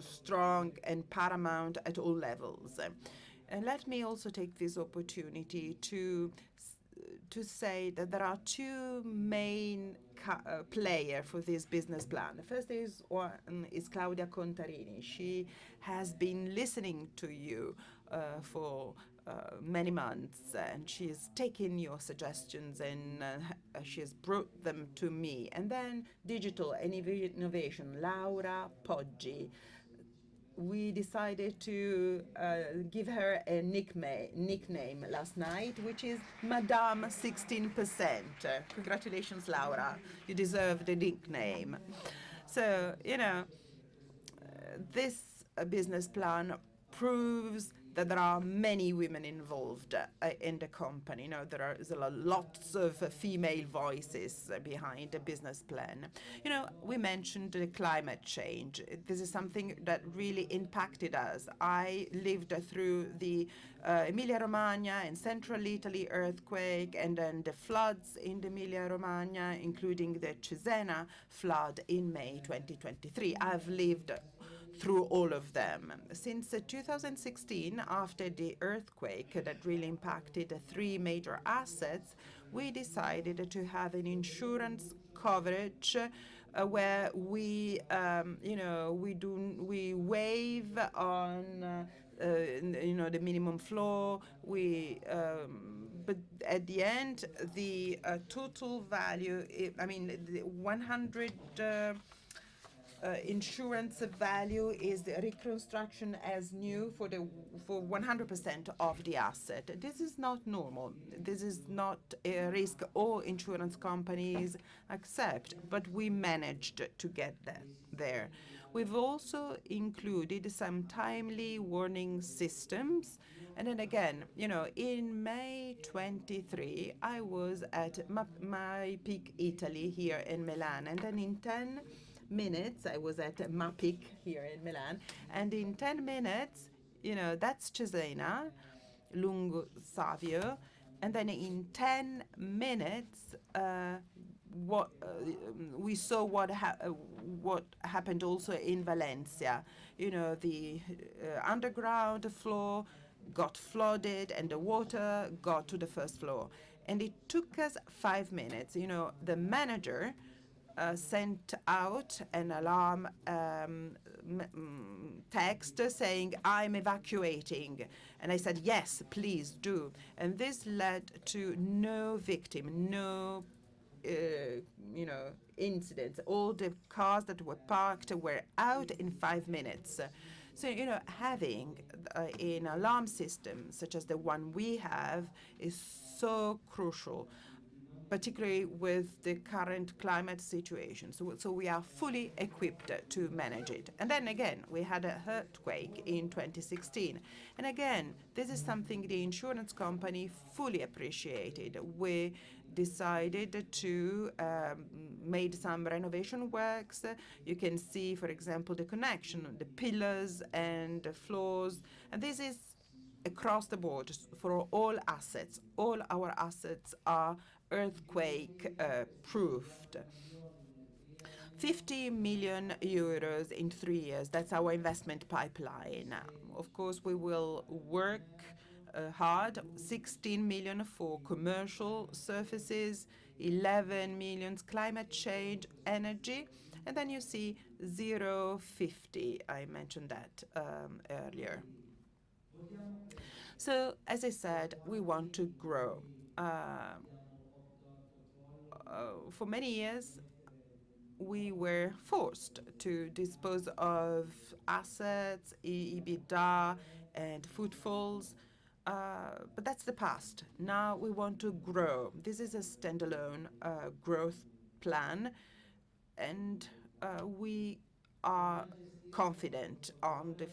strong and paramount at all levels. And let me also take this opportunity to say that there are two main players for this business plan. The first is Claudia Contarini. She has been listening to you for many months, and she has taken your suggestions and she has brought them to me. And then digital and innovation, Laura Poggi. We decided to give her a nickname last night, which is Madame 16%. Congratulations, Laura. You deserve the nickname. So, this business plan proves that there are many women involved in the company. You know, there are lots of female voices behind the business plan. You know, we mentioned the climate change. This is something that really impacted us. I lived through the Emilia-Romagna and central Italy earthquake, and then the floods in the Emilia-Romagna, including the Cesena flood in May 2023. I've lived through all of them. Since 2016, after the earthquake that really impacted the three major assets, we decided to have an insurance coverage where we, we waive on, the minimum floor. But at the end, the total value, the 100. Insurance value is the reconstruction as new for 100% of the asset. This is not normal. This is not a risk all insurance companies accept, but we managed to get that there. We've also included some timely warning systems. And then again, in May 23, I was at my Peak Italy here in Milan, and then in 10 minutes, I was at MAPIC here in Milan, and in 10 minutes, that's Cesena, Lungo Savio, and then in 10 minutes, we saw what happened also in Valencia. The underground floor got flooded, and the water got to the first floor, and it took us 5 minutes. The manager sent out an alarm text saying, "I'm evacuating." And I said, "Yes, please do." And this led to no victim, no incidents. All the cars that were parked were out in 5 minutes. So, having an alarm system such as the one we have is so crucial, particularly with the current climate situation. So we are fully equipped to manage it. And then again, we had an earthquake in 2016. And again, this is something the insurance company fully appreciated. We decided to made some renovation works. You can see, for example, the connection, the pillars and the floors. And this is across the board for all assets. All our assets are earthquake proofed. 50 million euros in 3 years. That's our investment pipeline. Of course, we will work hard. 16 million for commercial surfaces, 11 million climate change, energy, and then you see 0.50. I mentioned that earlier. So, as I said, we want to grow. For many years, we were forced to dispose of assets, EBITDA, and footfalls, but that's the past. Now we want to grow. This is a standalone growth plan, and we are confident on the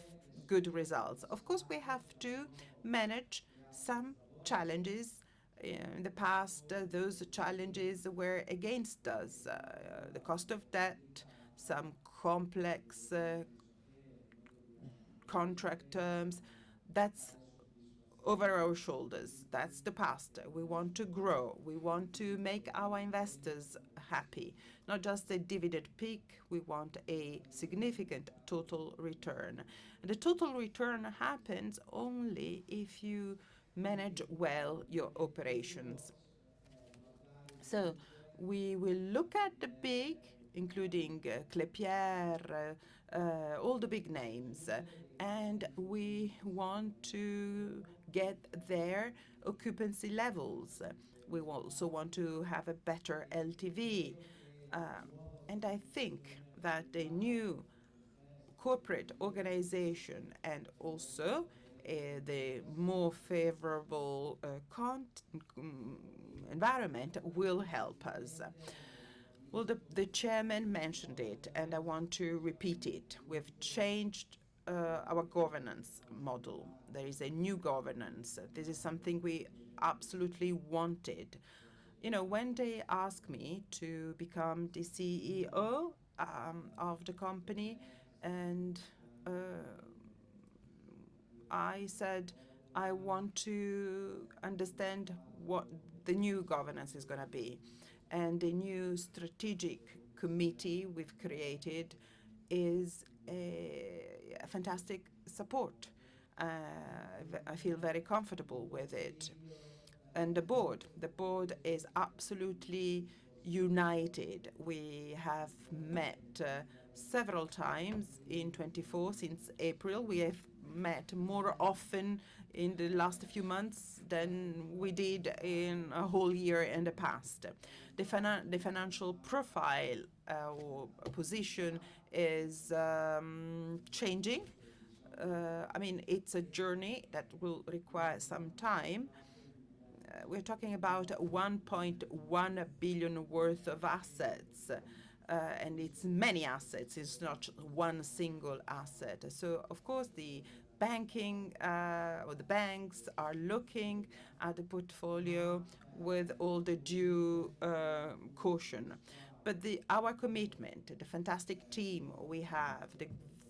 good results. Of course, we have to manage some challenges. In the past, those challenges were against us. The cost of debt, some complex contract terms, that's over our shoulders. That's the past. We want to grow. We want to make our investors happy. Not just a dividend peak, we want a significant total return. And the total return happens only if you manage well your operations. So we will look at the big, including Klépierre, all the big names, and we want to get their occupancy levels. We also want to have a better LTV. And I think that the new corporate organization and also the more favorable environment will help us. Well, the chairman mentioned it, and I want to repeat it. We've changed our governance model. There is a new governance. This is something we absolutely wanted. You know, when they asked me to become the CEO of the company, and I said, I want to understand what the new governance is going to be. And the new strategic committee we've created is a fantastic support. I feel very comfortable with it. And the board is absolutely united. We have met several times in 24 since April. We have met more often in the last few months than we did in a whole year in the past. The financial profile or position is changing. I mean, it's a journey that will require some time. We're talking about 1.1 billion worth of assets, and it's many assets. It's not one single asset. So, of course, the banking or the banks are looking at the portfolio with all the due caution. But our commitment, the fantastic team we have, the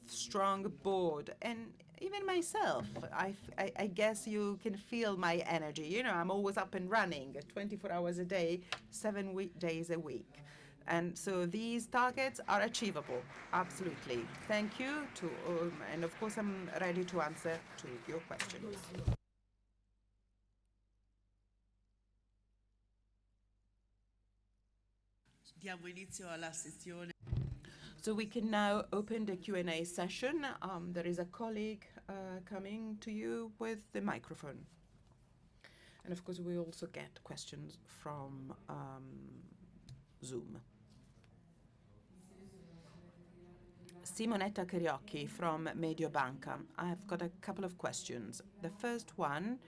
strong board, and even myself, I guess you can feel my energy. You know, I'm always up and running 24 hours a day, 7 days a week. And so these targets are achievable, absolutely. Thank you to, and of course I'm ready to answer to your questions. Diamo inizio alla sessione. So we can now open the Q&A session. There is a colleague coming to you with the microphone. And of course, we also get questions from Zoom. Simonetta Cariocchi from Mediobanca. I've got a couple of questions. The first one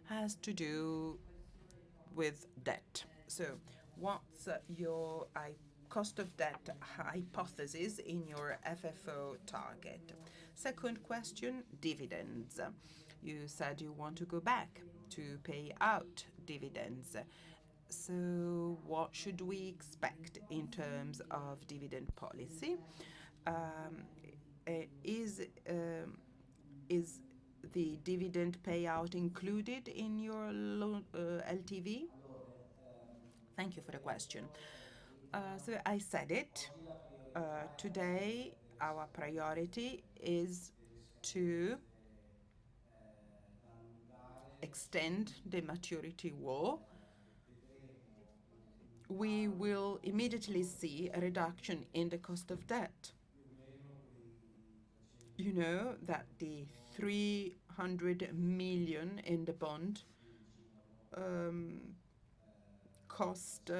has to do with debt. So what's your cost of debt hypothesis in your FFO target? Second question, dividends. You said you want to go back to pay out dividends. So what should we expect in terms of dividend policy? Is the dividend payout included in your LTV? Thank you for the question. So I said it. Today, our priority is to extend the maturity wall. We will immediately see a reduction in the cost of debt. You know that the 300 million in the bond cost,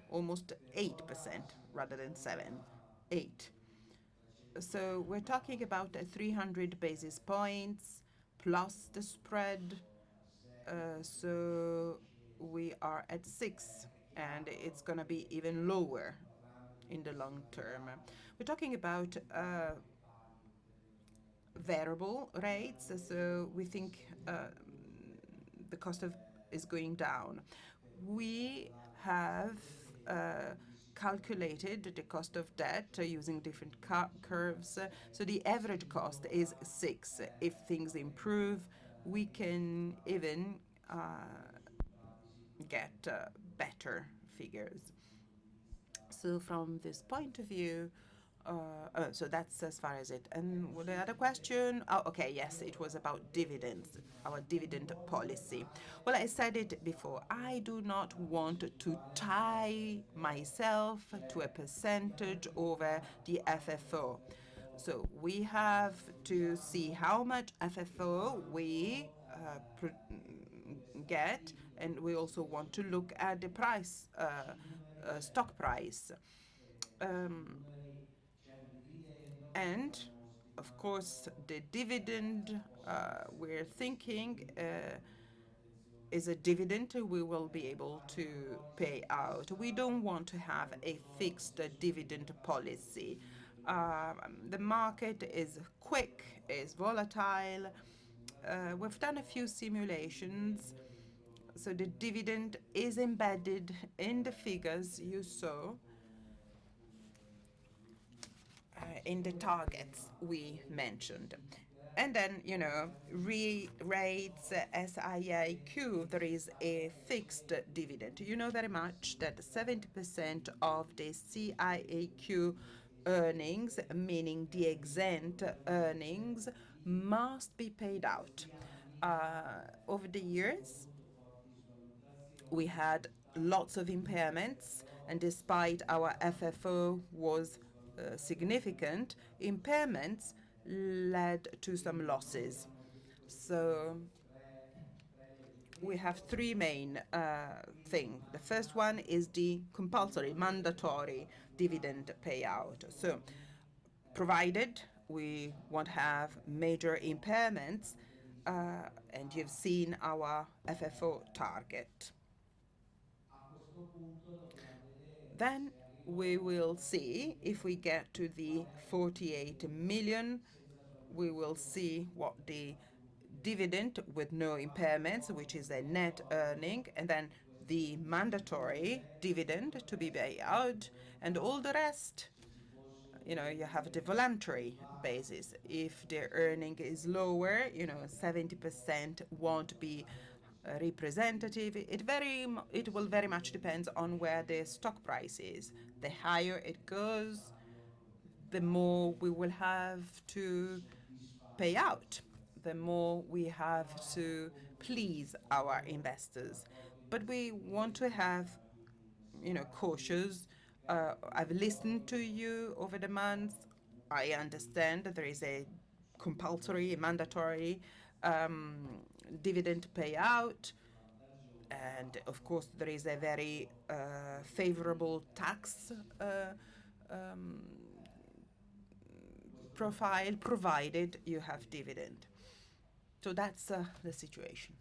almost 8% rather than 8. So we're talking about 300 basis points plus the spread. So we are at 6, and it's going to be even lower in the long term. We're talking about variable rates, so we think the cost is going down. We have calculated the cost of debt using different curves. So the average cost is 6. If things improve, we can even get better figures. So from this point of view, so that's as far as it. And the other question, okay, yes, it was about dividends, our dividend policy. Well, I said it before, I do not want to tie myself to a percentage over the FFO. So we have to see how much FFO we get, and we also want to look at the price, stock price. And of course, the dividend we're thinking is a dividend we will be able to pay out. We don't want to have a fixed dividend policy. The market is quick, is volatile. We've done a few simulations, so the dividend is embedded in the figures you saw, in the targets we mentioned. And then, rates SIIQ, there is a fixed dividend. You know very much that 70% of the SIIQ earnings, meaning the exempt earnings, must be paid out. Over the years, we had lots of impairments, and despite our FFO was significant, impairments led to some losses. So we have three main things. The first one is the compulsory, mandatory dividend payout. So provided we won't have major impairments, and you've seen our FFO target. Then we will see if we get to the 48 million, we will see what the dividend with no impairments, which is a net earning, and then the mandatory dividend to be paid out, and all the rest, you have the voluntary basis. If the earning is lower, 70% won't be representative. It will very much depend on where the stock price is. The higher it goes, the more we will have to pay out, the more we have to please our investors. But we want to have, cautious. I've listened to you over the months. I understand that there is a compulsory, mandatory dividend payout. And of course, there is a very favorable tax profile provided you have dividend. So that's the situation.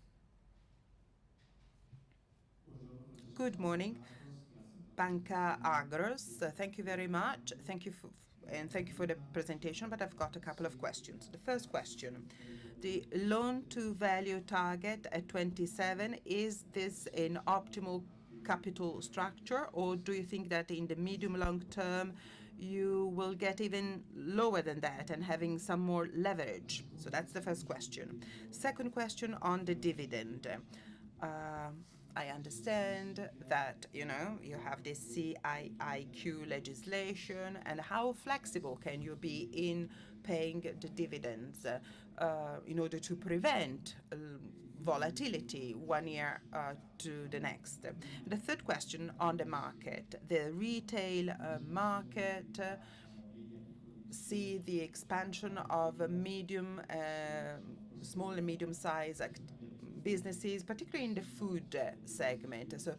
Good morning, Banca Agros. Thank you very much. Thank you for the presentation, but I've got a couple of questions. The first question, the loan to value target at 27, is this an optimal capital structure, or do you think that in the medium long term you will get even lower than that and having some more leverage? So that's the first question. Second question on the dividend. I understand that, you have this SIIQ legislation, and how flexible can you be in paying the dividends in order to prevent volatility one year to the next? The third question on the market. The retail market see the expansion of small and medium-sized businesses, particularly in the food segment. So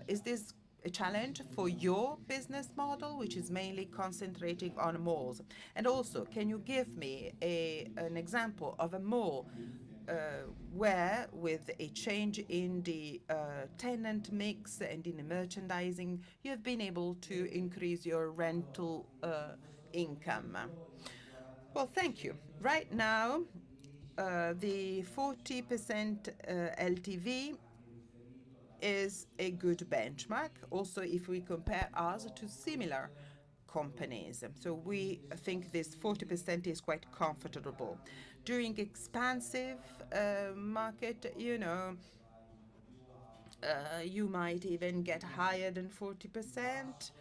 is this a challenge for your business model, which is mainly concentrating on malls? And also, can you give me an example of a mall where, with a change in the tenant mix and in the merchandising, you have been able to increase your rental income? Well, thank you. Right now, the 40% LTV is a good benchmark, also if we compare us to similar companies. So we think this 40% is quite comfortable. During expansive market, you might even get higher than 40%.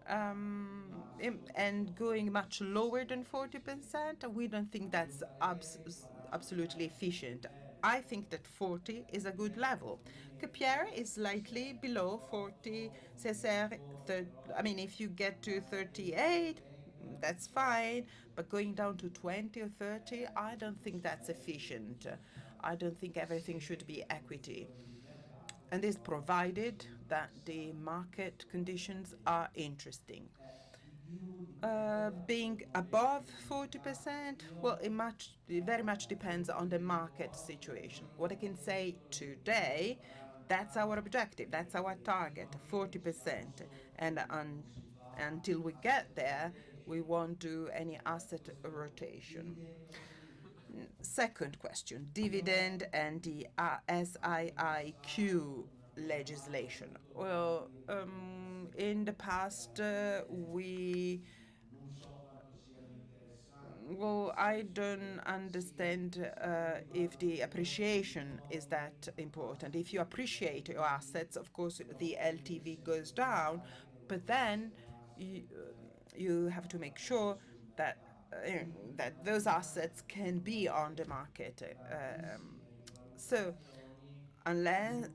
And going much lower than 40%, we don't think that's absolutely efficient. I think that 40 is a good level. Capiere is slightly below 40. CSR, if you get to 38, that's fine. But going down to 20 or 30, I don't think that's efficient. I don't think everything should be equity. And this provided that the market conditions are interesting. Being above 40%, well, it very much depends on the market situation. What I can say today, that's our objective, that's our target, 40%. And until we get there, We won't do any asset rotation. Second question, dividend and the SIIQ legislation. Well, in the past, I don't understand if the appreciation is that important. If you appreciate your assets, of course, the LTV goes down, but then you, you have to make sure that that those assets can be on the market. So unless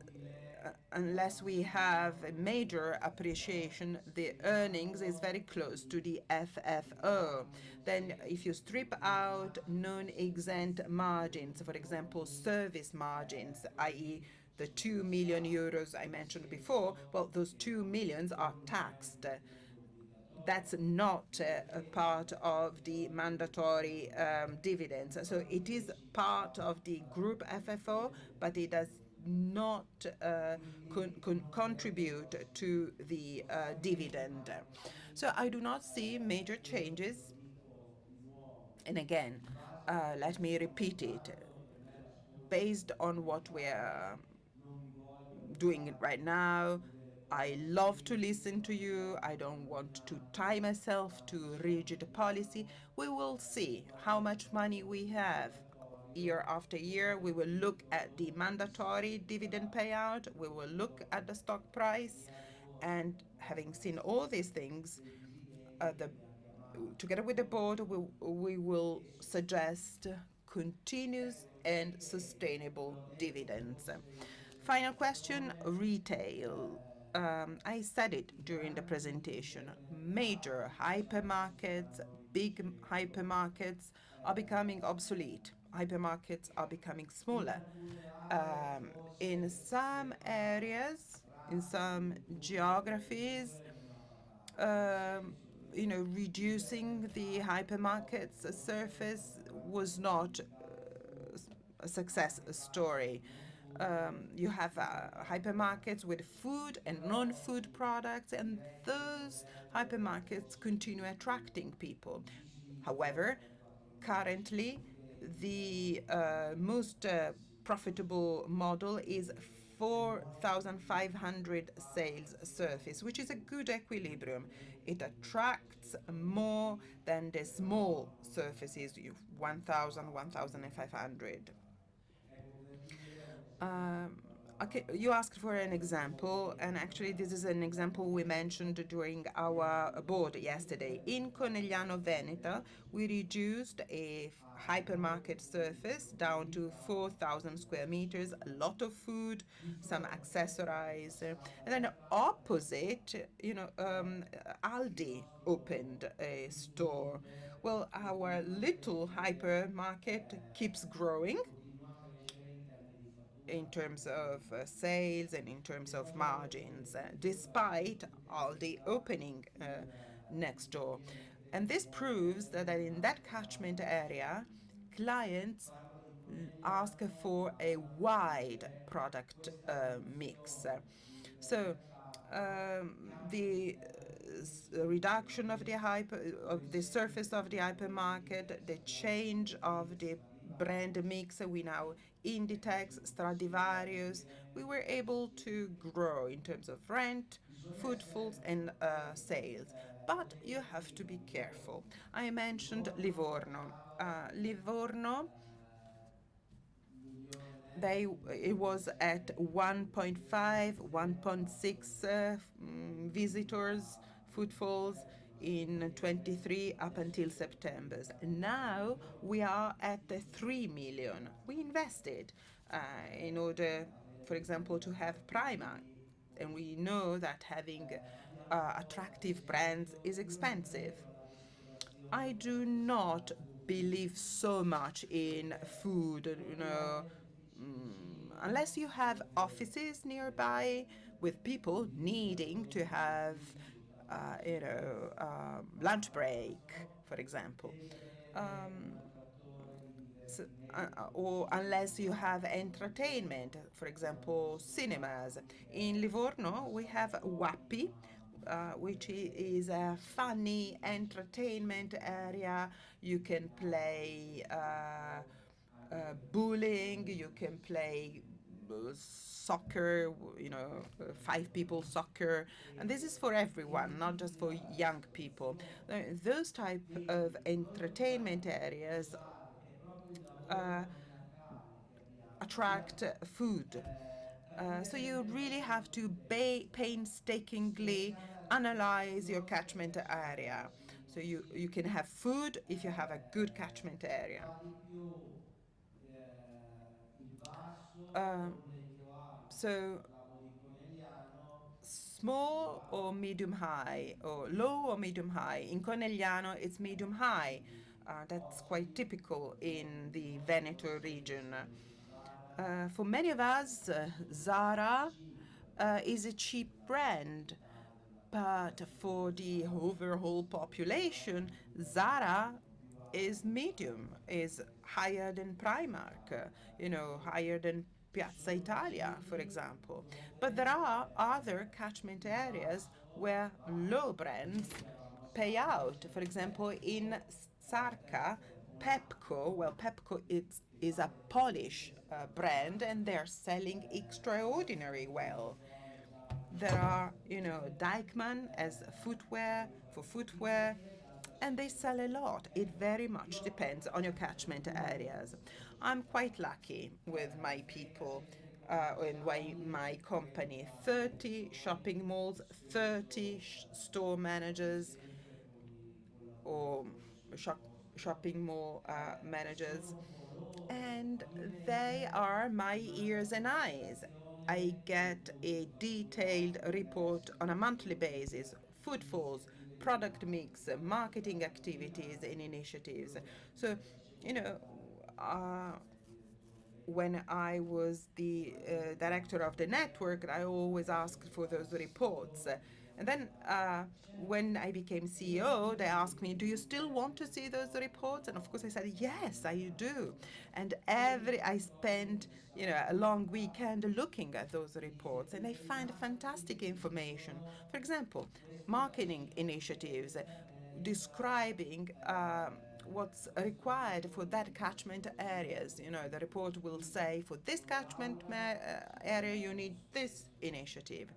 unless we have a major appreciation, the earnings is very close to the FFO. Then if you strip out non-exempt margins, for example, service margins, i.e. the 2 million euros I mentioned before, well, those 2 millions are taxed. That's not a part of the mandatory dividends. So it is part of the group FFO, but it does not contribute to the dividend. So I do not see major changes. And again, let me repeat it. Based on what we are doing it right now. I love to listen to you. I don't want to tie myself to rigid policy. We will see how much money we have year after year. We will look at the mandatory dividend payout. We will look at the stock price. And having seen all these things, together with the board, we will suggest continuous and sustainable dividends. Final question, retail. I said it during the presentation. Major hypermarkets, big hypermarkets are becoming obsolete. Hypermarkets are becoming smaller. In some areas, in some geographies, reducing the hypermarket's surface was not a success story. You have hypermarkets with food and non-food products, and those hypermarkets continue attracting people. However, currently, the most profitable model is 4,500 sales surface, which is a good equilibrium. It attracts more than the small surfaces, 1,000, 1,500. Okay, you asked for an example, and actually this is an example we mentioned during our board yesterday. In Conegliano Veneto, we reduced a hypermarket surface down to 4,000 square meters, a lot of food, some accessories, and then opposite, Aldi opened a store. Well, our little hypermarket keeps growing in terms of sales and in terms of margins, despite all the opening next door. And this proves that in that catchment area, clients ask for a wide product mix. So the reduction of the surface of the hypermarket, the change of the brand mix, we now Inditex, Stradivarius, we were able to grow in terms of rent, footfalls, and sales. But you have to be careful. I mentioned Livorno. Livorno, it was at 1.5, 1.6 visitors, footfalls in 23 up until September. Now we are at 3 million. We invested in order, for example, to have Primark. And we know that having attractive brands is expensive. I do not believe so much in food, unless you have offices nearby with people needing to have, lunch break, for example. So, or unless you have entertainment, for example, cinemas. In Livorno, we have Wappi, which is a funny entertainment area. You can play bowling, you can play soccer, five people soccer, and this is for everyone, not just for young people. Those type of entertainment areas uh, attract food. So you really have to painstakingly analyze your catchment area. So you can have food if you have a good catchment area. Um, so small or medium high, or low or medium high. In Conegliano, it's medium high. That's quite typical in the Veneto region. For many of us, Zara is a cheap brand, but for the overall population, Zara is medium, is higher than Primark, higher than Piazza Italia, for example. But there are other catchment areas where low brands pay out. For example, in Sarca, Pepco is a Polish brand, and they're selling extraordinary well. There are, Deichmann as footwear, and they sell a lot. It very much depends on your catchment areas. I'm quite lucky with my people and my company. 30 shopping malls, 30 store managers or shop, shopping mall managers, and they are my ears and eyes. I get a detailed report on a monthly basis, footfalls, product mix, marketing activities and initiatives. So, you know, uh, when I was the director of the network, I always asked for those reports. And then when I became CEO, they asked me, "Do you still want to see those reports?" And of course, I said, "Yes, I do." And I spent, a long weekend looking at those reports, and I find fantastic information. For example, marketing initiatives describing what's required for that catchment areas. The report will say for this catchment area you need this initiative.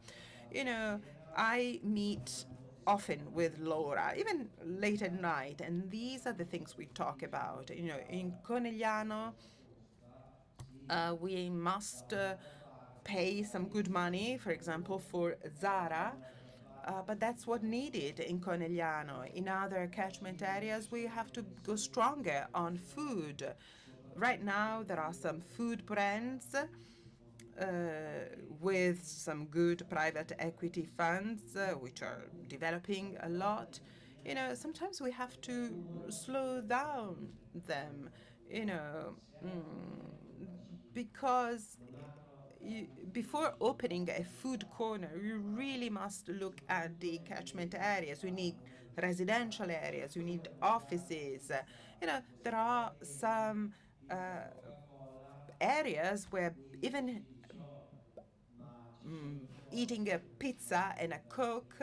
I meet often with Laura, even late at night, and these are the things we talk about. In Conegliano, we must pay some good money, for example, for Zara, but that's what needed in Conegliano. In other catchment areas, we have to go stronger on food. Right now, there are some food brands with some good private equity funds which are developing a lot. Sometimes we have to slow down them, you know, because before opening a food corner, you really must look at the catchment areas. We need residential areas, you need offices. There are some areas where even eating a pizza and a Coke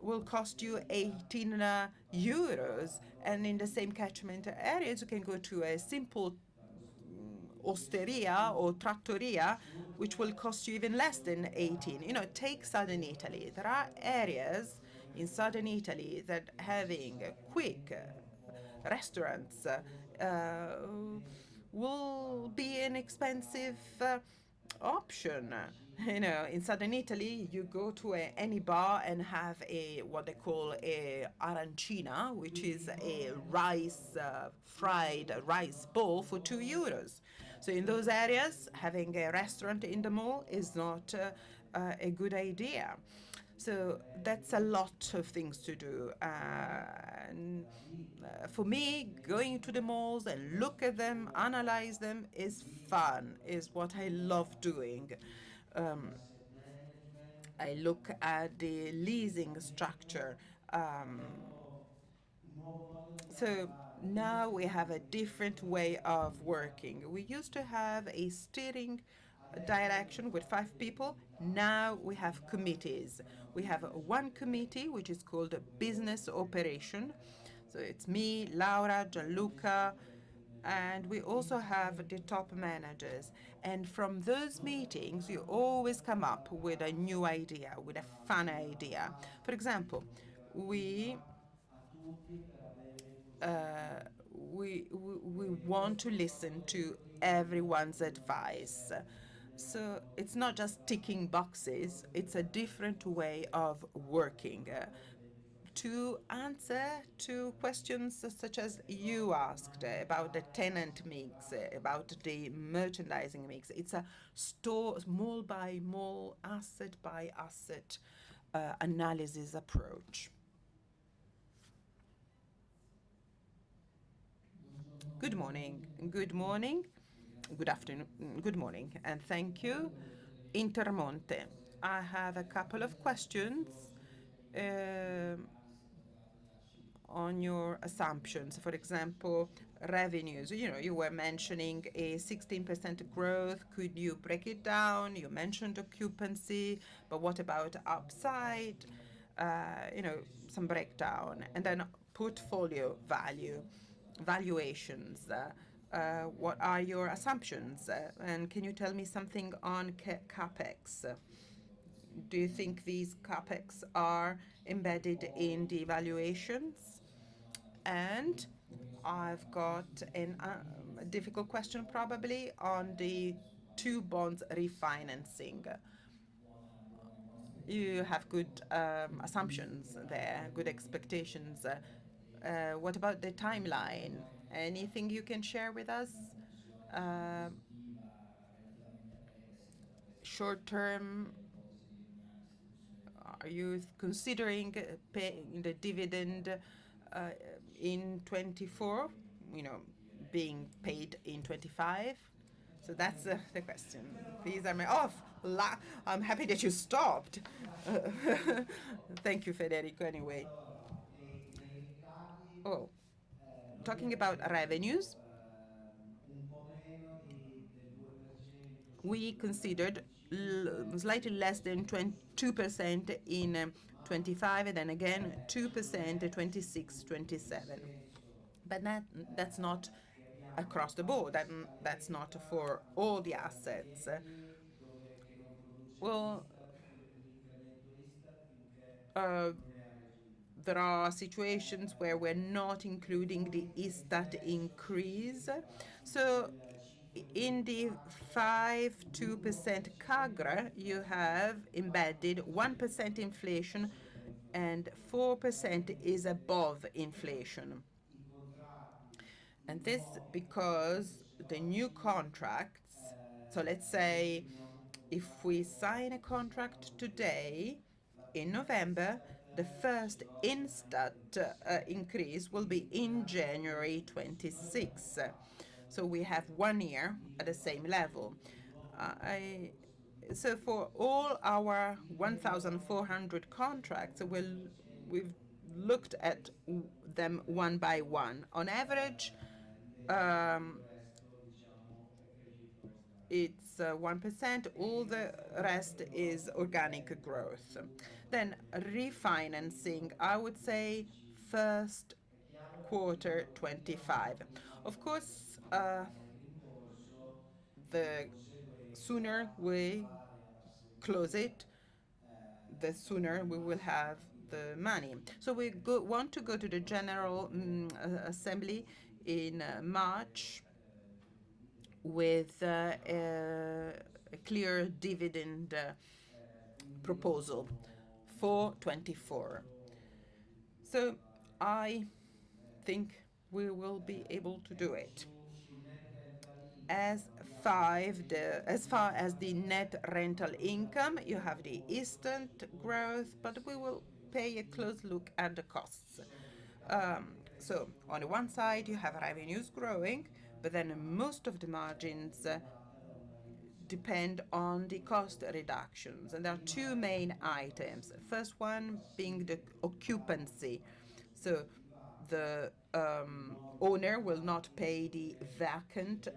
will cost you 18 euros. And in the same catchment areas, you can go to a simple osteria or trattoria, which will cost you even less than 18. Take southern Italy. There are areas in southern Italy that having quick restaurants will be an expensive option. In southern Italy, you go to any bar and have what they call a arancina, which is a fried rice ball for 2 euros. So in those areas, having a restaurant in the mall is not a good idea. So that's a lot of things to do. And for me, going to the malls and look at them, analyze them is fun, is what I love doing. Um, I look at the leasing structure. So now we have a different way of working. We used to have a steering direction with 5 people. Now we have committees. We have one committee which is called Business Operation. So it's me, Laura, Gianluca, and we also have the top managers. And from those meetings, you always come up with a new idea, with a fun idea. For example, we uh, we want to listen to everyone's advice. So it's not just ticking boxes, it's a different way of working. To answer to questions such as you asked about the tenant mix, about the merchandising mix. It's a store, mall by mall, asset by asset analysis approach. Good morning. Good morning. Good afternoon. Good morning. And thank you. Intermonte. I have a couple of questions um on your assumptions. For example, revenues. You know, you were mentioning a 16% growth. Could you break it down? You mentioned occupancy, but what about upside? Some breakdown. And then portfolio value, valuations. What are your assumptions? And can you tell me something on CapEx? Do you think these CapEx are embedded in the evaluations? And I've got a difficult question probably on the two bonds refinancing. You have good assumptions there, good expectations. What about the timeline? Anything you can share with us? Uh, Short term, are you considering paying the dividend in 24, you know, being paid in 25? So that's the question. These are my off. I'm happy that you stopped. Thank you, Federico, anyway. Oh, talking about revenues, we considered slightly less than 2% in 25, and then again 2% at 26, 27. But that's not across the board. That's not for all the assets. Well, uh, there are situations where we're not including the ISTAT increase. So in the 5-2% CAGR, you have embedded 1% inflation and 4% is above inflation. And this because the new contracts, so let's say if we sign a contract today, in November, the first instant increase will be in January 26. So we have 1 year at the same level. So for all our 1,400 contracts, we've looked at them one by one. On average, um, it's 1%. All the rest is organic growth. Then refinancing, I would say first quarter 25. Of course, the sooner we close it, the sooner we will have the money. So want to go to the General Assembly in March with a clear dividend proposal for 24. So I think we will be able to do it. As far as the net rental income, you have the instant growth, but we will pay a close look at the costs. So on the one side, you have revenues growing, but then most of the margins depend on the cost reductions. And there are two main items. First one being the occupancy. So the owner will not pay the vacant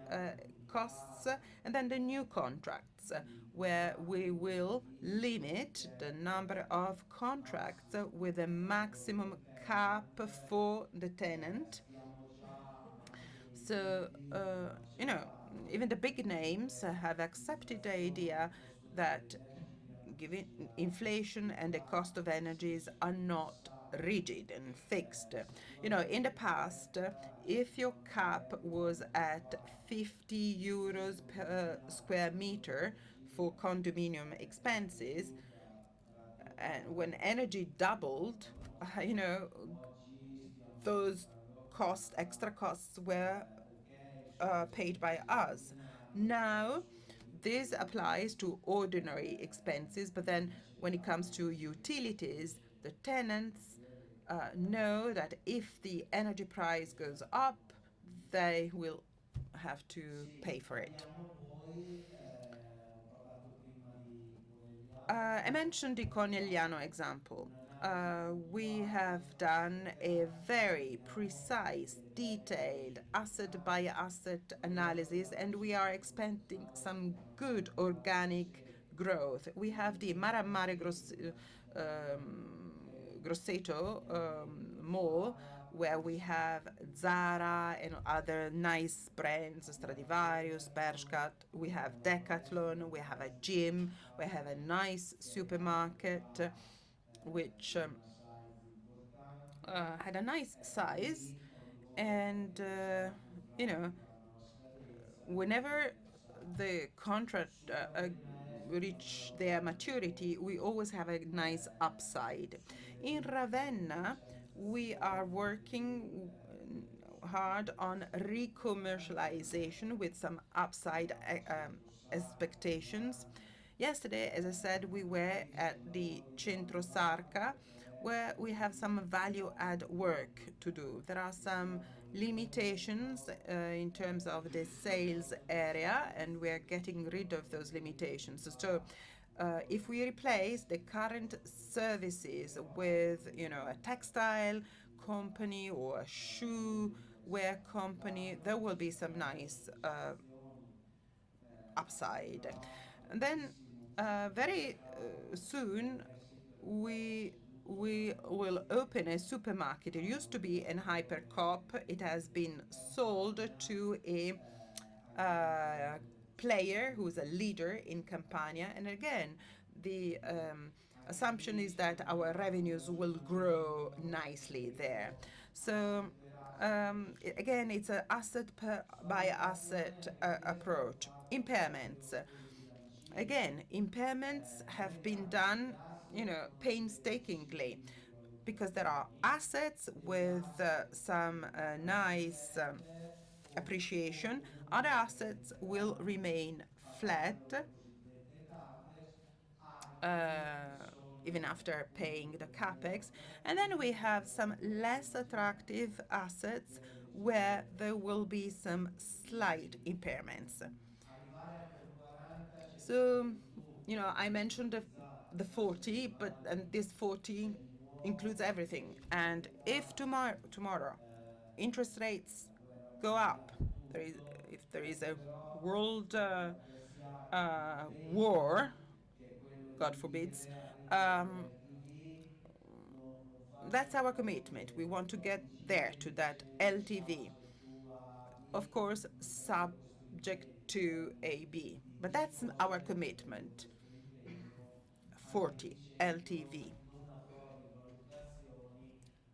costs, and then the new contracts. contracts where we will limit the number of contracts with a maximum cap for the tenant. So, even the big names have accepted the idea that given inflation and the cost of energies are not rigid and fixed. In the past, if your cap was at 50 euros per square meter for condominium expenses, and when energy doubled, you know, those extra costs were paid by us. Now, this applies to ordinary expenses, but then when it comes to utilities, the tenants know that if the energy price goes up, they will have to pay for it. I mentioned the Corneliano example. We have done a very precise, detailed asset by asset analysis, and we are expecting some good organic growth. We have the Mare Grosseto mall, where we have Zara and other nice brands, Stradivarius, Bershka. We have Decathlon, we have a gym, we have a nice supermarket, which had a nice size. And, you know, whenever the contract reach their maturity, we always have a nice upside. In Ravenna, we are working hard on re-commercialization with some upside expectations. Yesterday, as I said, we were at the Centro Sarca, where we have some value add work to do. There are some limitations in terms of the sales area, and we're getting rid of those limitations. So if we replace the current services with, a textile company or a shoe wear company, there will be some nice upside. And then very soon we will open a supermarket. It used to be an hypercoop. It has been sold to a player who's a leader in Campania. And again, the assumption is that our revenues will grow nicely there. So again, it's an asset by asset approach. Impairments. Again, impairments have been done, painstakingly, because there are assets with some nice appreciation. Other assets will remain flat, even after paying the capex. And then we have some less attractive assets where there will be some slight impairments. So, I mentioned the 40, and this 40 includes everything. And if tomorrow interest rates go up, if there is a world war, God forbids, that's our commitment. We want to get there to that LTV. Of course, subject to AB. But that's our commitment. 40 LTV.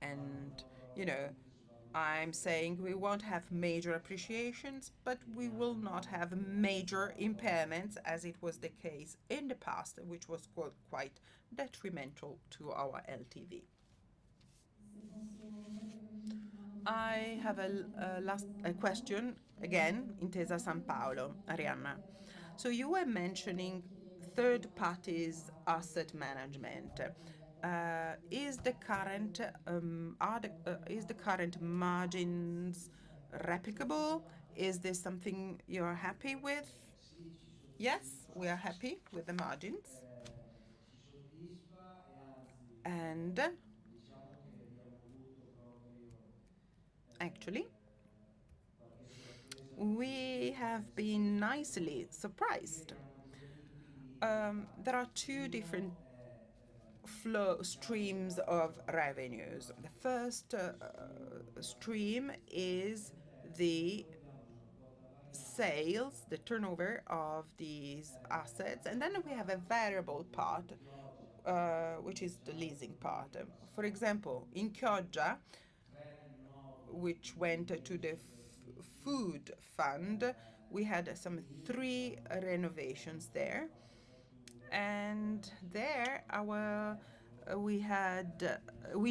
And, I'm saying we won't have major appreciations, but we will not have major impairments, as it was the case in the past, which was quite detrimental to our LTV. I have a last question, again, Intesa San Paolo, Arianna. So you were mentioning third parties asset management. Is the current margins replicable? Is this something you're happy with? Yes, we are happy with the margins. And actually, we have been nicely surprised there are two different flow streams of revenues. The first stream is the sales, the turnover of these assets, and then we have a variable part, which is the leasing part. For example, in Chioggia, which went to the food fund, we had some three renovations there, and there we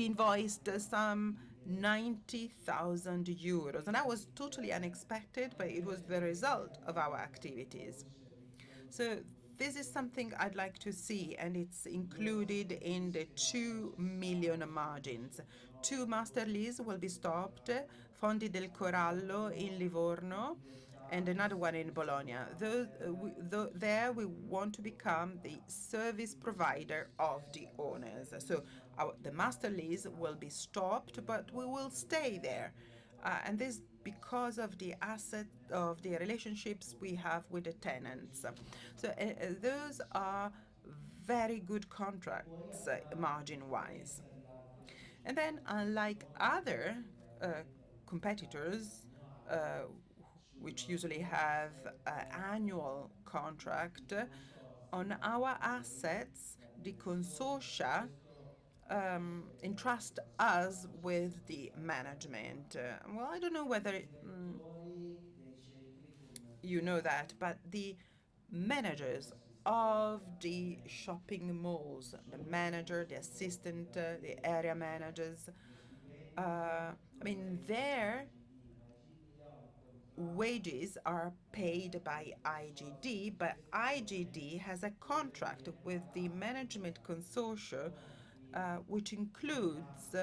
invoiced some 90,000 euros, and that was totally unexpected, but it was the result of our activities. So this is something I'd like to see, and it's included in the 2 million margins. Two master lease will be stopped, Fondi del Corallo in Livorno, and another one in Bologna. There we want to become the service provider of the owners. So the master lease will be stopped, but we will stay there. And this because of the asset of the relationships we have with the tenants. So those are very good contracts, margin-wise. And then, unlike other competitors, uh, which usually have an annual contract, on our assets, the consortia entrust us with the management. Well, I don't know whether you know that, but the managers of the shopping malls, the manager, the assistant, the area managers, I mean, their wages are paid by IGD, but IGD has a contract with the management consortium, which includes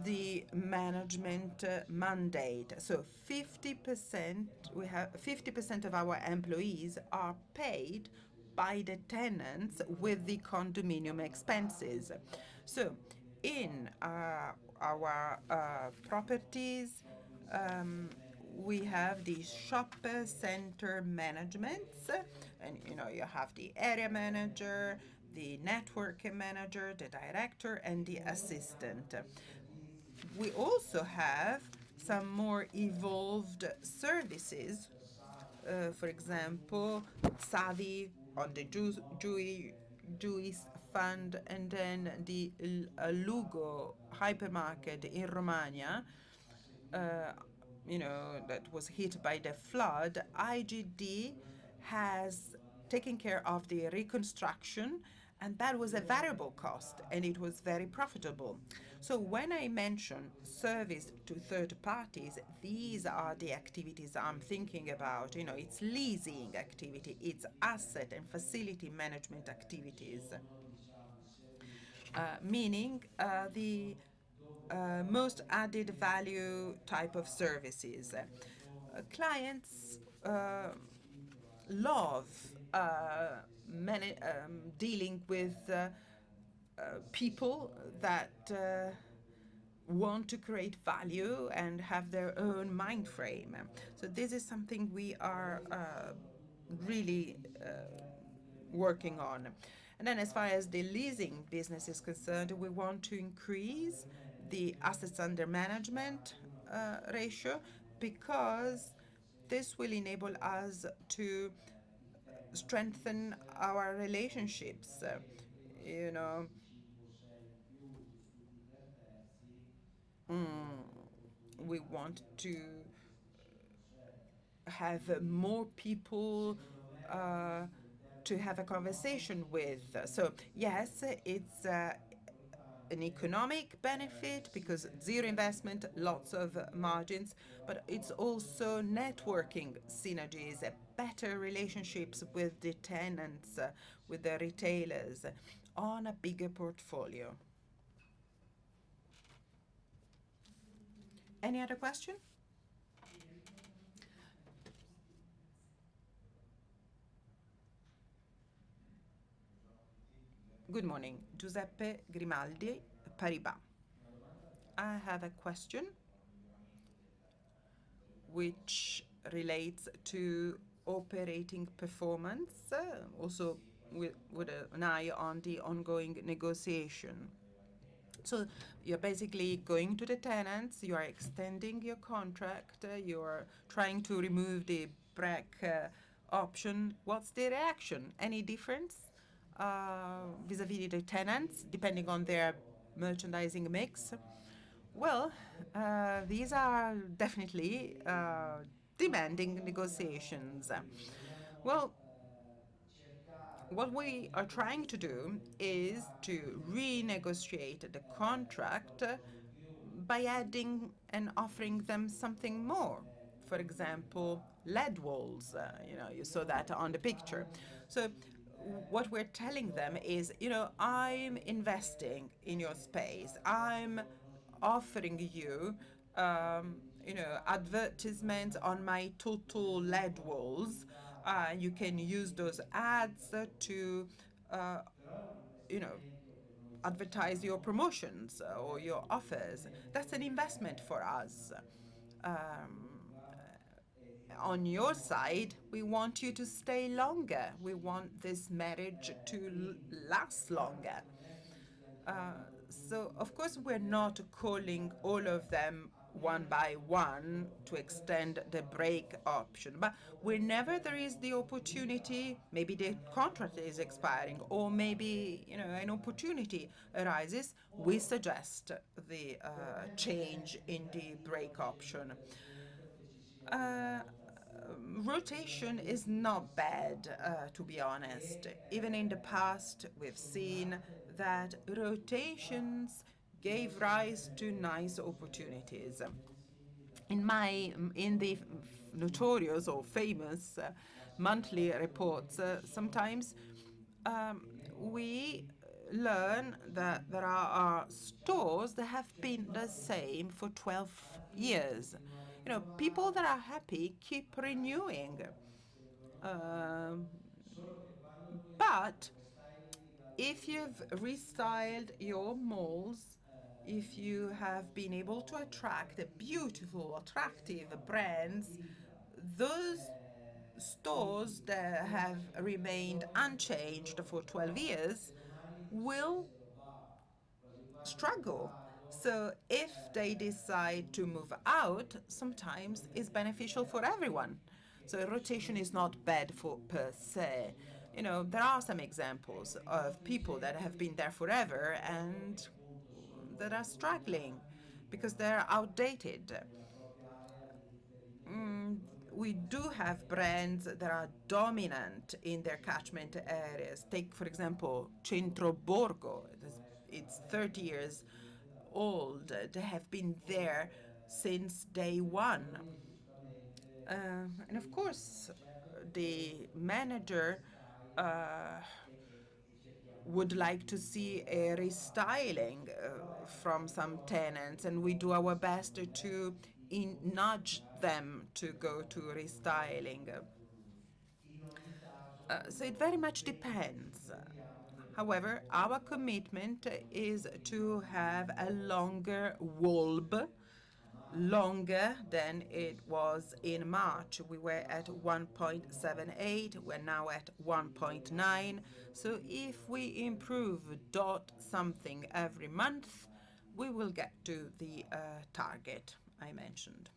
the management mandate. So 50%, we have 50% of our employees are paid by the tenants with the condominium expenses. So in our properties, we have the shopper center managements, and you have the area manager, the network manager, the director, and the assistant. We also have some more evolved services, for example, Savi on the Jewish fund, and then the Lugo hypermarket in Romagna, that was hit by the flood. IGD has taken care of the reconstruction, and that was a variable cost, and it was very profitable. So when I mention service to third parties, these are the activities I'm thinking about. It's leasing activity, it's asset and facility management activities, meaning the most added value type of services. Clients love dealing with people that want to create value and have their own mind frame. So this is something we are really working on. And then as far as the leasing business is concerned, we want to increase the assets under management ratio, because this will enable us to strengthen our relationships. You know, we want to have more people to have a conversation with. So yes, it's an economic benefit because zero investment, lots of margins, but it's also networking synergies, better relationships with the tenants, with the retailers on a bigger portfolio. Any other question? Good morning, Giuseppe Grimaldi, Paribas. I have a question which relates to operating performance, also with an eye on the ongoing negotiation. So you're basically going to the tenants, you are extending your contract, you're trying to remove the break option. What's the reaction? Any difference vis-a-vis the tenants, depending on their merchandising mix? Well, these are definitely demanding negotiations. Well, what we are trying to do is to renegotiate the contract by adding and offering them something more. For example, LED walls. You saw that on the picture. So what we're telling them is, I'm investing in your space. I'm offering you, advertisements on my total LED walls. You can use those ads to, uh, you know, advertise your promotions or your offers. That's an investment for us. Um, on your side, we want you to stay longer. We want this marriage to last longer. So, of course, we're not calling all of them one by one to extend the break option. But whenever there is the opportunity, maybe the contract is expiring, or maybe an opportunity arises, we suggest the change in the break option. Uh, Rotation is not bad, to be honest. Even in the past, we've seen that rotations gave rise to nice opportunities. In the notorious or famous monthly reports, sometimes we learn that there are stores that have been the same for 12 years. People that are happy keep renewing. Um, but if you've restyled your malls, if you have been able to attract beautiful, attractive brands, those stores that have remained unchanged for 12 years will struggle. So if they decide to move out, sometimes it's beneficial for everyone. So rotation is not bad for per se. There are some examples of people that have been there forever and that are struggling because they're outdated. Mm, we do have brands that are dominant in their catchment areas. Take, for example, Centro Borgo. It's 30 years old. They have been there since day one. And of course, the manager would like to see a restyling from some tenants, and we do our best to nudge them to go to restyling. So it very much depends. However, our commitment is to have a longer WOLB, longer than it was in March. We were at 1.78, we're now at 1.9. So if we improve dot something every month, we will get to the target I mentioned.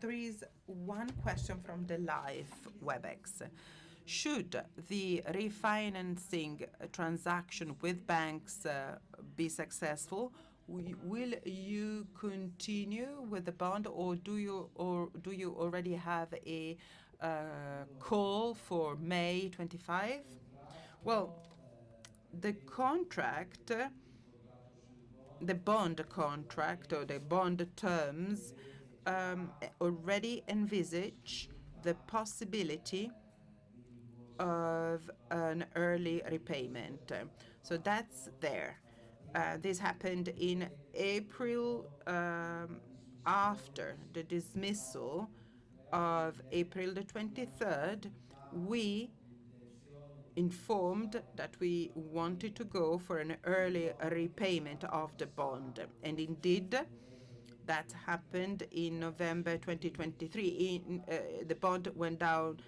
There is one question from the live WebEx. Should the refinancing transaction with banks be successful, will you continue with the bond, or do you already have a call for May 25? Well, the contract, the bond contract or the bond terms already envisage the possibility of an early repayment. So that's there. This happened in April, after the dismissal of April the 23rd. We informed that we wanted to go for an early repayment of the bond. And indeed, that happened in November 2023. The bond went down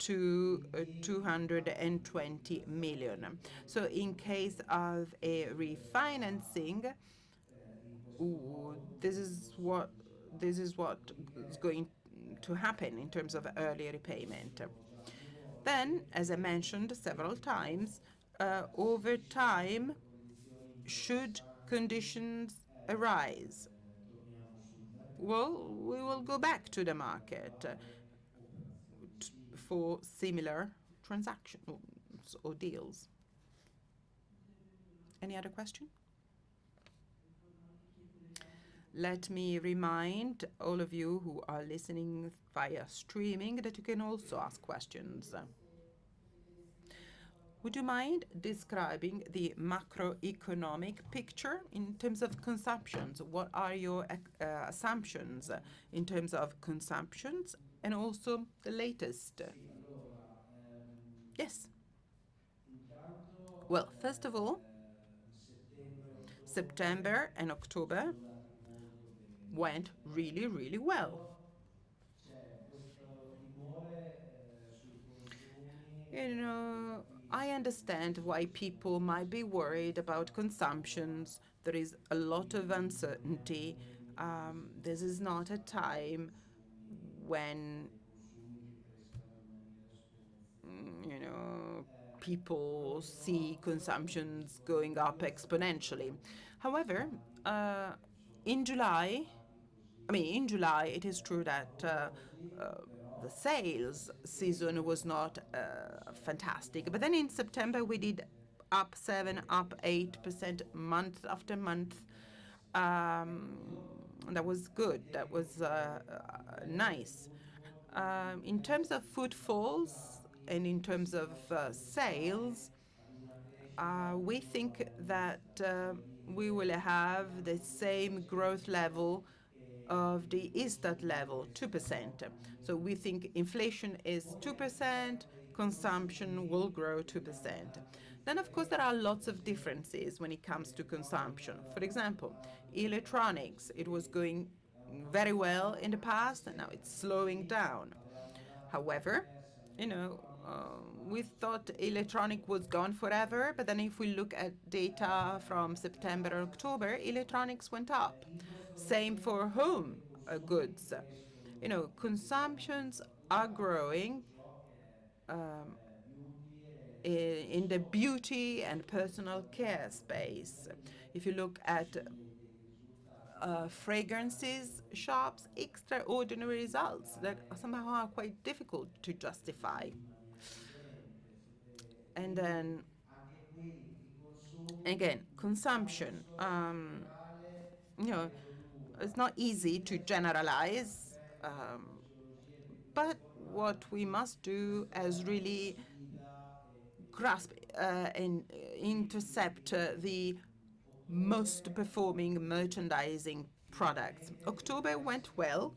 to 220 million. So in case of a refinancing, this is what is going to happen in terms of early repayment. Then, as I mentioned several times, over time, should conditions arise, well, we will go back to the market for similar transactions or deals. Any other question? Let me remind all of you who are listening via streaming that you can also ask questions. Would you mind describing the macroeconomic picture in terms of consumptions? What are your assumptions in terms of consumptions and also the latest? Yes. Well, first of all, September and October went really, really well. You know, I understand why people might be worried about consumptions. There is a lot of uncertainty. This is not a time when, you know, people see consumptions going up exponentially. However, in July, in July, it is true that the sales season was not fantastic. But then in September, we did up 7, up 8% month after month. That was good. That was nice. In terms of footfalls and in terms of sales, we think that we will have the same growth level of the Istat level, 2%. So we think inflation is 2%, consumption will grow 2%. Then, of course, there are lots of differences when it comes to consumption. For example, electronics, it was going very well in the past, and now it's slowing down. However, you know, we thought electronic was gone forever, but then if we look at data from September and October, electronics went up. Same for home goods. You know, consumptions are growing in the beauty and personal care space. If you look at fragrances shops, extraordinary results that somehow are quite difficult to justify. And then again, consumption. You know, it's not easy to generalize, but what we must do is really grasp and intercept the most performing merchandising products. October went well.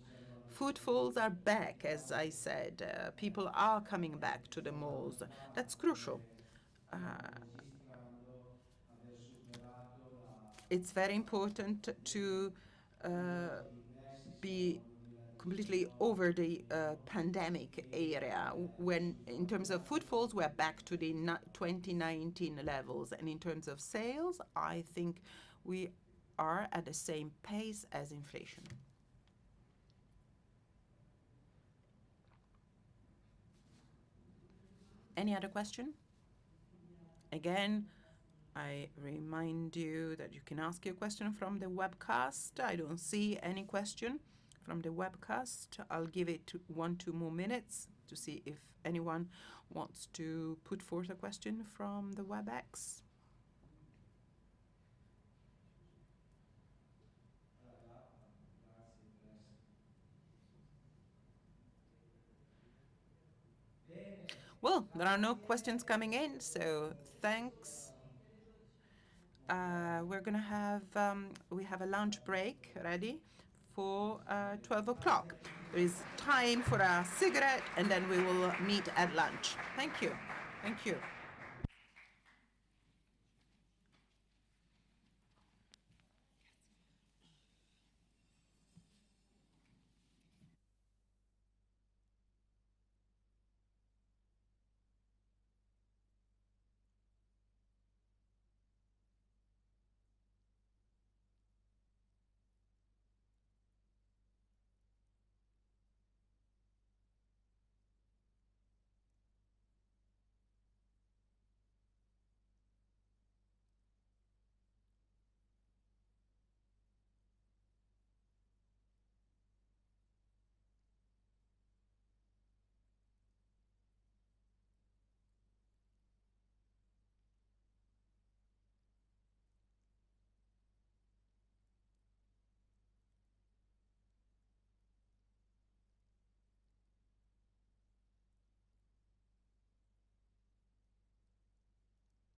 Footfalls are back, as I said. People are coming back to the malls. That's crucial. It's very important to be completely over the pandemic area. When, in terms of footfalls, we're back to the 2019 levels. And in terms of sales, I think we are at the same pace as inflation. Any other question? Again, I remind you that you can ask your question from the webcast. I don't see any question from the webcast. I'll give it 1-2 more minutes to see if anyone wants to put forth a question from the WebEx. Well, there are no questions coming in, so thanks. We're gonna have we have a lunch break ready for 12 o'clock. There is time for a cigarette, and then we will meet at lunch. Thank you. Thank you.